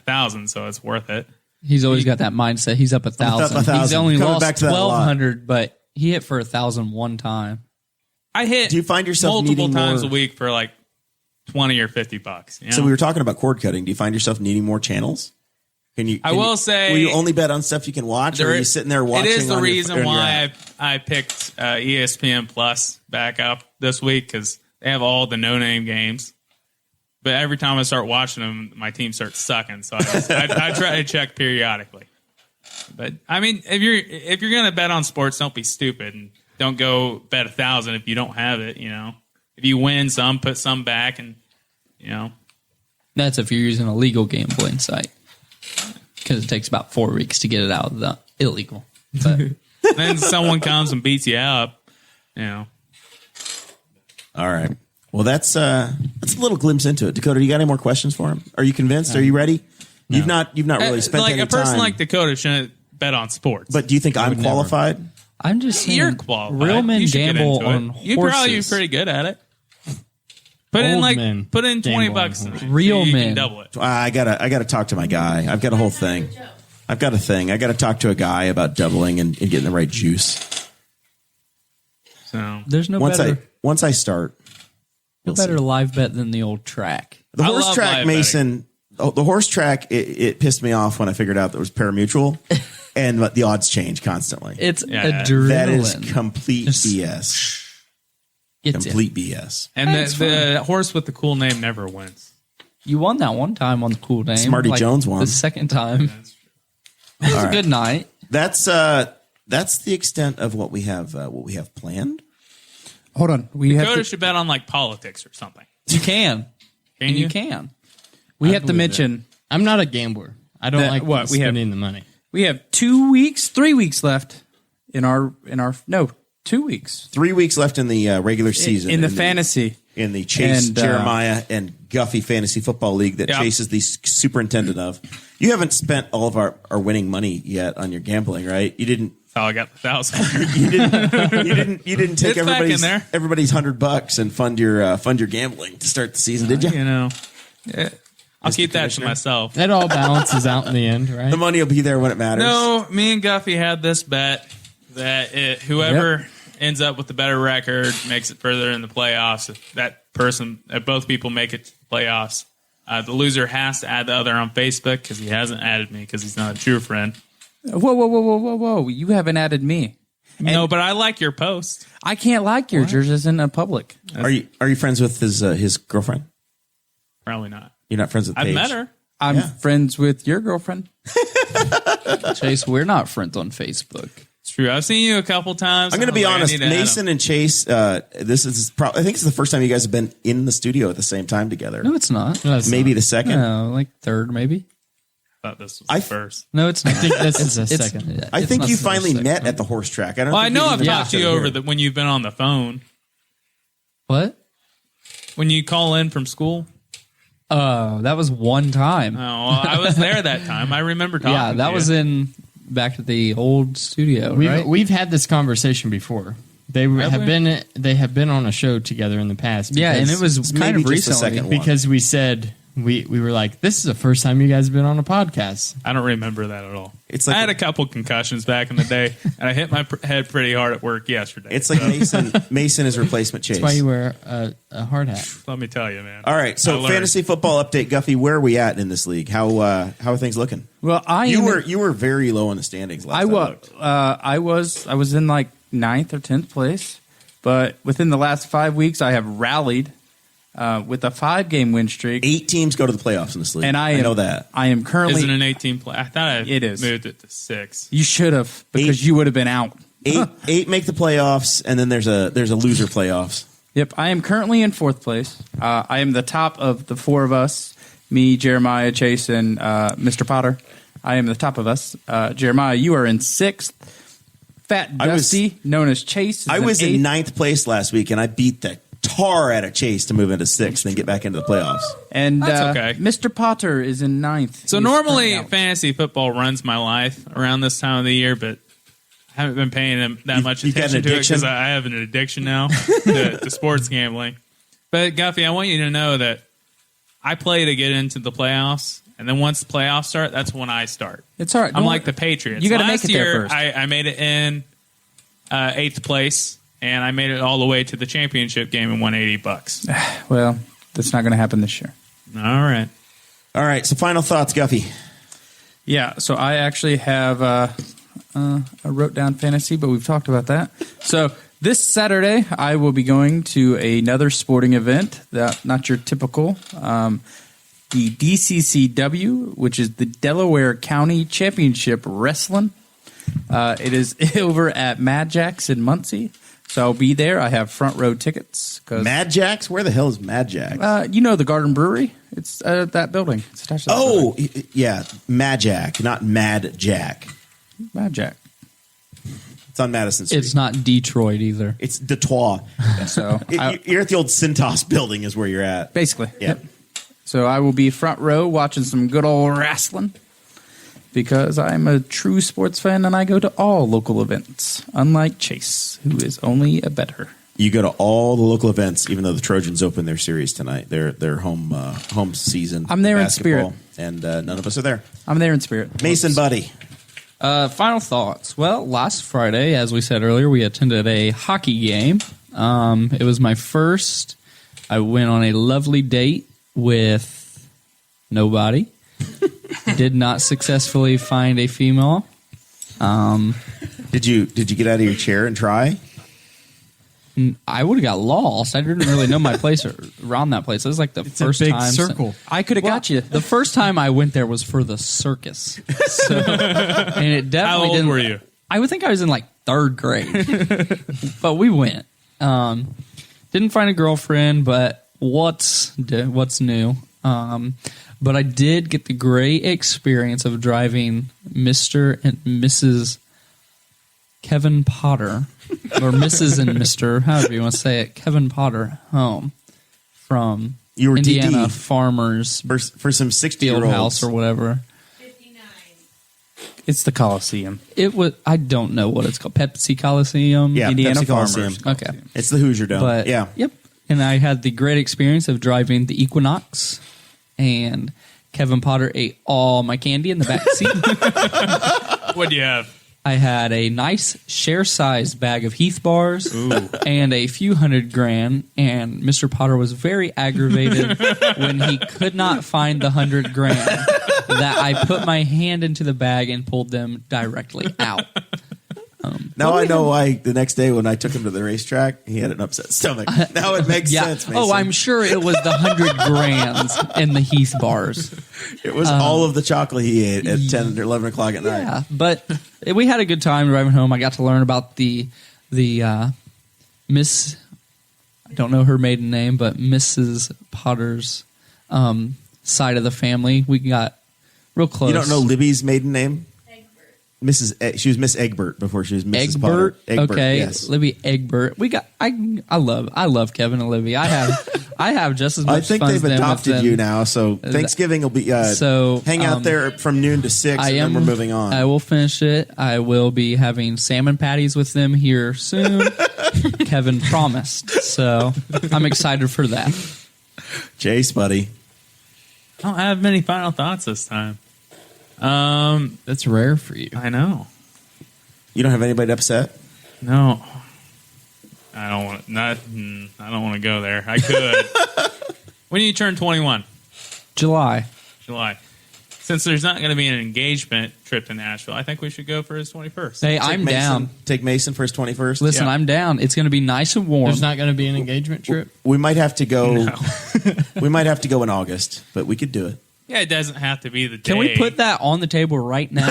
$1,000, so it's worth it. He's always got that mindset. He's up 1,000. He's only Coming lost back to that 1,200, but he hit for 1,000 one time. I hit. Do you find yourself multiple needing times more? A week for like $20 or $50? You know? So we were talking about cord cutting. Do you find yourself needing more channels? I will say, will you only bet on stuff you can watch, or are you sitting there watching? It is the on reason your why I picked ESPN Plus back up this week, because they have all the no-name games. But every time I start watching them, my team starts sucking. So I try to check periodically. But I mean, if you're gonna bet on sports, don't be stupid and don't go bet 1,000 if you don't have it. You know, if you win some, put some back, and you know. That's if you're using a legal gambling site, because it takes about 4 weeks to get it out of the illegal. But then someone comes and beats you up. You know. All right. Well, that's a little glimpse into it. Dakota, you got any more questions for him? Are you convinced? Are you ready? No. You've not really spent like any a person time. like Dakota shouldn't bet on sports. But do you think I'm qualified? I'm just saying, you're qualified. Real men you gamble on horses. You'd probably be pretty good at it. Put in $20. Real you men can double it. I gotta talk to my guy. I've got a whole thing. I've got a thing. I got to talk to a guy about doubling and getting the right juice. So there's no once I start. No better live bet than the old track. The horse track, Mason. Oh, the horse track. It pissed me off when I figured out that it was parimutuel, and the odds change constantly. It's adrenaline. That is complete BS. Complete BS. And the horse with the cool name never wins. You won that one time on the cool name. Smarty Jones won the second time. It was a good night. That's the extent of what we have planned. Hold on. Dakota should bet on like politics or something. You can. You can. We have to mention. I'm not a gambler. I don't like spending the money. We have 3 weeks left in our 2 weeks. 3 weeks left in the regular season. In the fantasy. In the Chase, Jeremiah, and Guffey Fantasy Football League that Chase is the superintendent of. You haven't spent all of our winning money yet on your gambling, right? You didn't. Oh, I got the 1,000. You didn't take everybody's $100 and fund your gambling to start the season, did you? You know, I'll keep that to myself. That all balances out in the end, right? The money will be there when it matters. No, me and Guffey had this bet that whoever ends up with the better record makes it further in the playoffs. If both people make it to the playoffs, the loser has to add the other on Facebook because he hasn't added me because he's not a true friend. Whoa. You haven't added me. No, but I like your post. I can't like yours. Yours isn't a public. Are you friends with his girlfriend? Probably not. You're not friends with Paige? I've met her. I'm friends with your girlfriend. Chase, we're not friends on Facebook. It's true. I've seen you a couple times. I'm going to be honest. Mason and Chase, this is I think it's the first time you guys have been in the studio at the same time together. No, it's not. Maybe the second. No, like third, maybe. I thought this was the first. No, it's not. I think this is a second. I think you finally met at the horse track. I know I've talked to you over when you've been on the phone. What? When you call in from school? Oh, that was one time. Oh, well, I was there that time. I remember talking. Yeah, that was back at the old studio. We've had this conversation before. They have been on a show together in the past. Yeah, and it was kind of recently because we said we were like, this is the first time you guys have been on a podcast. I don't remember that at all. It's like I had a couple concussions back in the day, and I hit my head pretty hard at work yesterday. It's like Mason is replacement Chase. That's why you wear a hard hat. Let me tell you, man. All right, so fantasy football update, Guffey. Where are we at in this league? How are things looking? Well, you were very low in the standings last time. I was in like 9th or 10th place, but within the last 5 weeks, I have rallied with a 5-game win streak. 8 teams go to the playoffs in this league, and I know that. I am currently. Is it an 18 play? I thought it is. Moved it to 6. You should have, because you would have been out. 8 make the playoffs, and then there's a loser playoffs. Yep, I am currently in 4th place. I am the top of the 4 of us: me, Jeremiah, Chase, and Mr. Potter. I am the top of us. Jeremiah, you are in 6th. Fat Dusty, known as Chase. I was in 9th place last week, and I beat the tar out of Chase to move into 6th and get back into the playoffs. And That's okay. Mr. Potter is in 9th. So He's normally currently out. fantasy football runs my life around this time of the year, but I haven't been paying him that much you got an attention to it addiction? because I have an addiction now to sports gambling. But Guffey, I want you to know that I play to get into the playoffs, and then once the playoffs start, that's when I start. It's all right. I'm like the Patriots. You got to Last make it there year, first. I made it in 8th place, and I made it all the way to the championship game and won $80. Well, that's not going to happen this year. All right. All right, so final thoughts, Guffey. Yeah, so I actually have I wrote down fantasy, but we've talked about that. So this Saturday, I will be going to another sporting event, not your typical, the DCCW, which is the Delaware County Championship Wrestling. It is over at Mad Jack's in Muncie. So I'll be there. I have front row tickets. Mad Jack's? Where the hell is Mad Jack's? You know the Garden Brewery? It's that building. It's attached to that building. Yeah. Mad Jack, not Mad Jack. Mad Jack. It's on Madison Street. It's not Detroit either. It's Detroit. So You're at the old Cintas building is where you're at. basically, Yeah. yep. So I will be front row watching some good old wrestling because I'm a true sports fan and I go to all local events, unlike Chase, who is only a bettor. You go to all the local events, even though the Trojans open their series tonight. Their home season. I'm there in basketball, spirit. and none of us are there. I'm there in spirit. Mason, buddy. Final thoughts. Well, last Friday, as we said earlier, we attended a hockey game. It was my first. I went on a lovely date with nobody. Did not successfully find a female. Did you get out of your chair and try? I would have got lost. I didn't really know my place around that place. It was like the first a big time. circle. I could have got you. The first time I went there was for the circus. So, and it definitely How old didn't. were you? I would think I was in like 3rd grade. But we went. Didn't find a girlfriend, but what's new? But I did get the great experience of driving Mr. and Mrs. Kevin Potter, or Mrs. and Mr., however you want to say it, Kevin Potter home from You were Indiana DD. Farmers For some Field 60-year-olds. House or whatever. It's the Coliseum. It was. I don't know what it's called. Pepsi Coliseum. Yeah, Indiana Pepsi Farmers. Coliseum. Okay. It's the Hoosier Dome. But yeah. Yep. And I had the great experience of driving the Equinox, and Kevin Potter ate all my candy in the back seat. What'd you have? I had a nice share-sized bag of Heath bars and a few $100 and Mr. Potter was very aggravated when he could not find the $100 that I put my hand into the bag and pulled them directly out. Now I know why the next day when I took him to the racetrack, he had an upset stomach. Now it makes sense, Mason. Oh, I'm sure it was the $100 and the Heath bars. It was all of the chocolate he ate at 10 or 11 o'clock at night. Yeah, but we had a good time driving home. I got to learn about the Miss, I don't know her maiden name, but Mrs. Potter's side of the family. We got real close. You don't know Libby's maiden name? She was Miss Egbert before she was Mrs. Potter. Egbert, okay, yes. Libby Egbert. We got. I love Kevin and Libby. I have just as much. I think fun they've as them with adopted them. you now, so Thanksgiving will be hang out there from noon to 6, and then we're moving on. I will finish it. I will be having salmon patties with them here soon. Kevin promised, so I'm excited for that. Chase, buddy. I don't have many final thoughts this time. That's rare for you. I know. You don't have anybody upset? No. I don't want I don't want to go there. I could. When do you turn 21? July. Since there's not going to be an engagement trip to Nashville, I think we should go for his 21st. Hey, I'm down. Take Mason for his 21st. Listen, Yeah. I'm down. It's going to be nice and warm. There's not going to be an engagement trip. We might have to go. We might have to go in August, but we could do it. Yeah, it doesn't have to be the day. Can we put that on the table right now?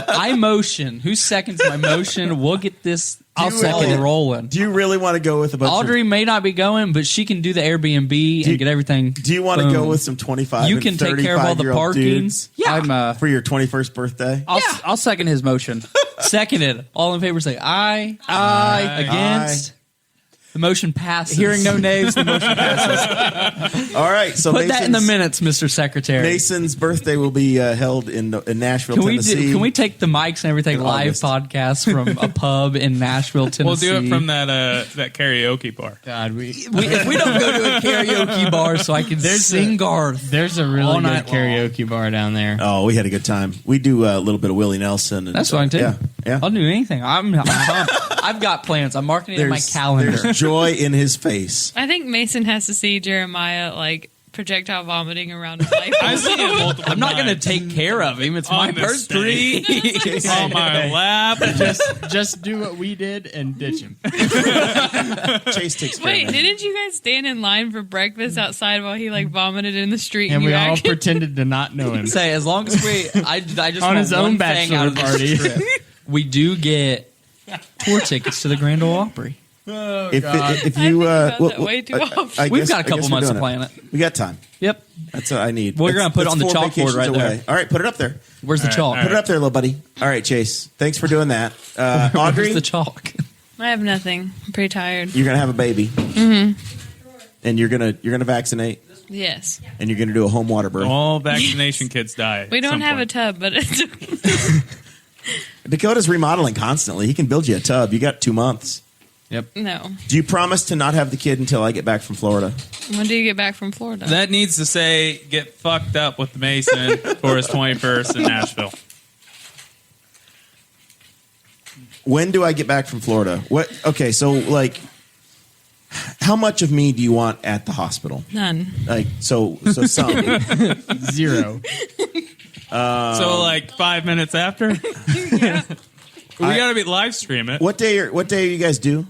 I motion. Who seconds my motion? We'll get this ball rolling. Do you really want to go with a bunch Audrey of, may not be going, but she can do the Airbnb and get everything. Do you want to go with some 25 You and can take care of all the 35-year-old parking. dudes Yeah. for your 21st birthday? I'll second his motion. Seconded. All in favor say aye. Aye. Against. The motion passes. Hearing no nays, the motion passes. All right, so Put that in the minutes, Mr. Secretary. Mason's birthday will be held in Nashville, Tennessee. Can we take the mics and everything In live August. podcast from a pub in Nashville, Tennessee? We'll do it from that karaoke bar. God, if we don't go to a karaoke bar so I can sing Garth. There's a really all good night long. karaoke bar down there. Oh, we had a good time. We do a little bit of Willie Nelson. And, That's fine too. Yeah. I'll do anything. I'm pumped. I've got plans. I'm marking it in my calendar. There's joy in his face. I think Mason has to see Jeremiah like projectile vomiting around his life. I've seen it multiple I'm not going to times. take care of him. It's my On the birthday. on my lap. Just do what we did and ditch him. Chase takes care Wait, of that. didn't you guys stand in line for breakfast outside while he like vomited in the street? And you we all actually- pretended to not know him. Say, as long as I just On want his one own thing out of bachelor this party. trip. We do get tour tickets to the Grand Ole Opry. If I you, think about that way too often. We've got a couple months to plan it. We got time. Yep. That's what I need. Well, you're gonna put it on the That's 4 chalkboard vacations right there. away. All right, put it up there. Where's the chalk? Put it up there, little buddy. All right, Chase. Thanks for doing that. Audrey, Where's the chalk? I have nothing. I'm pretty tired. you're gonna have a baby, and you're gonna vaccinate, Yes. and you're gonna do a home water birth. All vaccination kids die. We at don't some have point. a tub, but it's okay. Dakota's remodeling constantly. He can build you a tub. You got 2 months. No. Do you promise to not have the kid until I get back from Florida? When do you get back from Florida? That needs to say get fucked up with Mason for his 21st in Nashville. When do I get back from Florida? What? Okay, so like, how much of me do you want at the hospital? None. Like, so some. 0. So like 5 minutes after? Yeah. We got to be live stream it. What day are you guys due?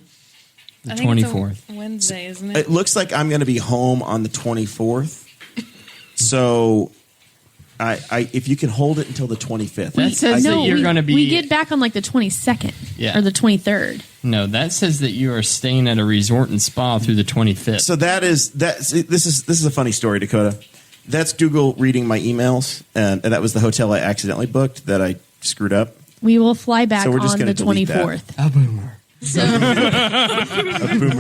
I think it's a 24th. Wednesday, isn't it? It looks like I'm going to be home on the 24th. So, I if you can hold it until the 25th. That says that you're going to be. We get back on like the 22nd Yeah. or the 23rd. No, that says that you are staying at a resort and spa through the 25th. So this is a funny story, Dakota. That's Google reading my emails, and that was the hotel I accidentally booked that I screwed up. We will fly back So we're just on gonna the delete that. 24th. A boomer. So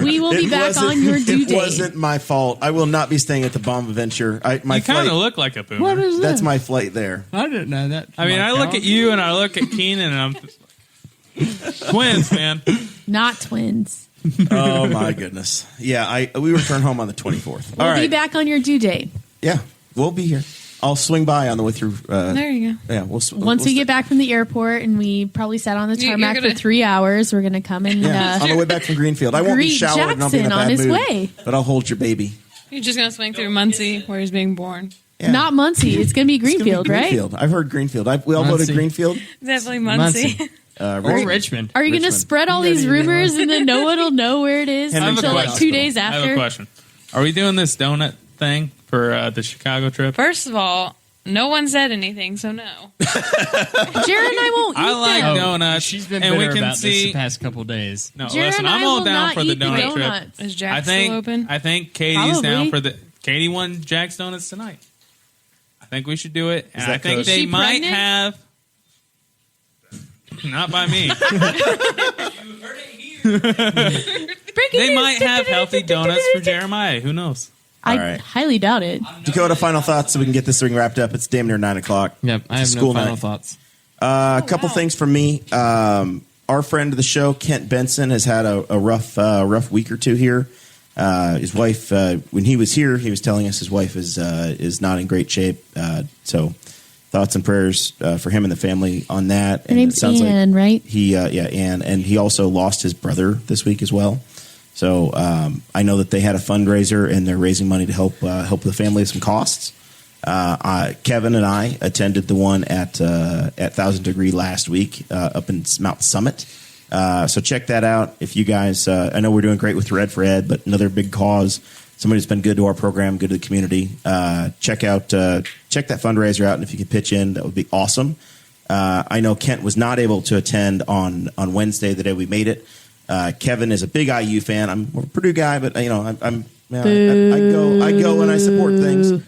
we will be It back wasn't- on your due It date. wasn't my fault. I will not be staying at the Bonaventure. My You kind flight. of look like a boomer. What is That's that? my flight there. I didn't know that. I mean, I look at you and I look at Keenan and I'm twins, man. Not twins. Oh my goodness. Yeah, we return home on the 24th. We'll All right. be back on your due date. Yeah, we'll be here. I'll swing by on the way through. There you go. Yeah, Once we get back from the airport and we probably sat on the You're tarmac gonna- for 3 hours, we're going to come and on the way back from Greenfield. I won't be greet showered and I'll be in a Jackson bad on his mood. way. But I'll hold your baby. You're just going to swing through Muncie where he's being born. Yeah. not Muncie. It's going to be It's gonna be Greenfield, right? Greenfield. I've heard Greenfield. We all voted Muncie. Greenfield. Definitely Muncie. Or Richmond. Are you going to Richmond. spread all these rumors and then no one will know where it is I have a until like question. 2 days I have a after? question. Are we doing this donut thing for the Chicago trip? First of all, no one said anything, so no. Jared and I won't eat I like them. donuts. She's been and we bitter can about this see. the past couple days. No, Jared listen, and I'm I all will down not for the eat the donut trip. donuts. Is I Jack think still open? I think Katie's down Probably. for the. Katie won Jack's Donuts tonight. I think we should do it, and that I think code? they She might pregnant? have. Not by me. They might have healthy donuts for Jeremiah. Who knows? I All right. highly doubt it. Dakota, final thoughts so we can get this thing wrapped up. It's damn near 9 o'clock. Yep, I have It's a no school final night. thoughts. A couple things from me. Our friend of the show, Kent Benson, has had a rough week or two here. His wife, when he was here, he was telling us his wife is not in great shape. So thoughts and prayers for him and the family on that. Her name's Ann, right? Ann, and he also lost his brother this week as well. So I know that they had a fundraiser and they're raising money to help the family with some costs. Kevin and I attended the one at 1000 Degree last week up in Mount Summit. So check that out. If you guys, I know we're doing great with Red for Ed, but another big cause. Somebody who's been good to our program, good to the community. Check that fundraiser out, and if you can pitch in, that would be awesome. I know Kent was not able to attend on Wednesday, the day we made it. Kevin is a big IU fan. I'm a Purdue guy, but I go and I support things.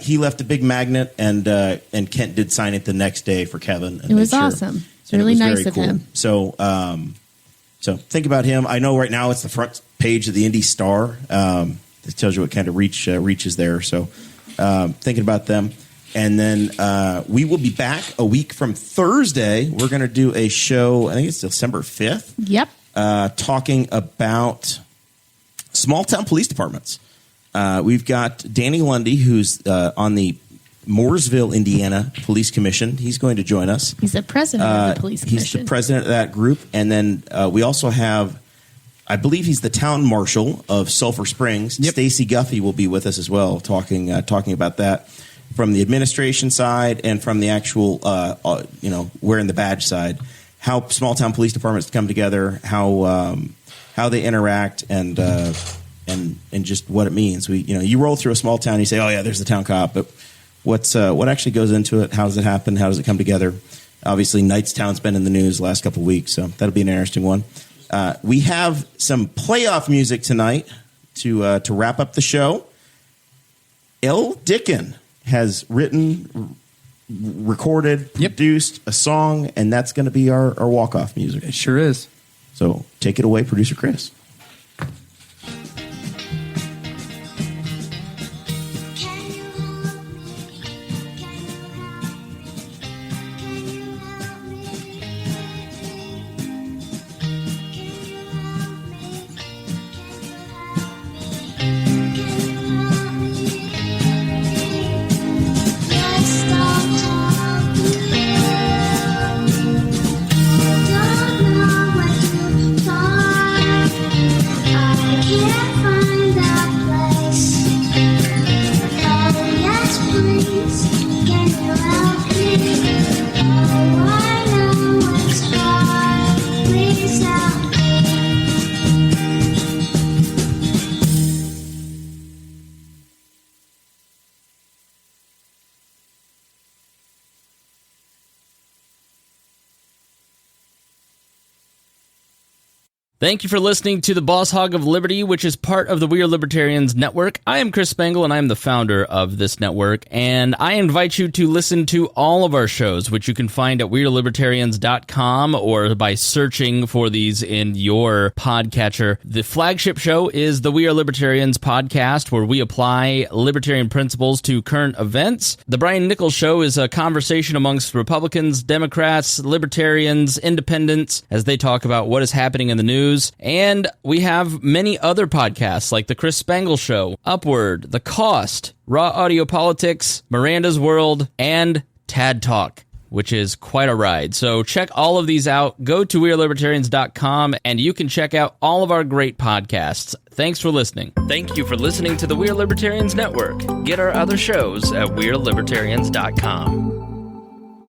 He left a big magnet, and Kent did sign it the next day for Kevin. It was awesome. It's really nice of him. So think about him. I know right now it's the front page of the Indy Star. It tells you what kind of reach is there. So thinking about them. And then we will be back a week from Thursday. We're going to do a show, I think it's December 5th. Yep. Talking about small town police departments. We've got Danny Lundy, who's on the Mooresville, Indiana Police Commission. He's going to join us. He's the president of the police commission. He's the president of that group. And then we also have, I believe he's the town marshal of Sulphur Springs. Yep. Stacy Guffey will be with us as well, talking about that from the administration side and from the actual, wearing the badge side. How small town police departments come together, how they interact, and just what it means. You roll through a small town, you say, "Oh yeah, there's the town cop," but what actually goes into it? How does it happen? How does it come together? Obviously, Knightstown's been in the news the last couple of weeks, so that'll be an interesting one. We have some playoff music tonight to wrap up the show. L. Dickin has written, recorded, produced a song, and that's going to be our walk-off music. It sure is. So take it away, Producer Chris. Thank you for listening to the Boss Hog of Liberty, which is part of the We Are Libertarians Network. I am Chris Spangle, and I am the founder of this network, and I invite you to listen to all of our shows, which you can find at WeAreLibertarians.com or by searching for these in your podcatcher. The flagship show is the We Are Libertarians podcast, where we apply libertarian principles to current events. The Brian Nichols Show is a conversation amongst Republicans, Democrats, Libertarians, Independents, as they talk about what is happening in the news. And we have many other podcasts like The Chris Spangle Show, Upward, The Cost, Raw Audio Politics, Miranda's World, and Tad Talk, which is quite a ride. So check all of these out. Go to WeAreLibertarians.com and you can check out all of our great podcasts. Thanks for listening. Thank you for listening to the We Are Libertarians Network. Get our other shows at WeAreLibertarians.com.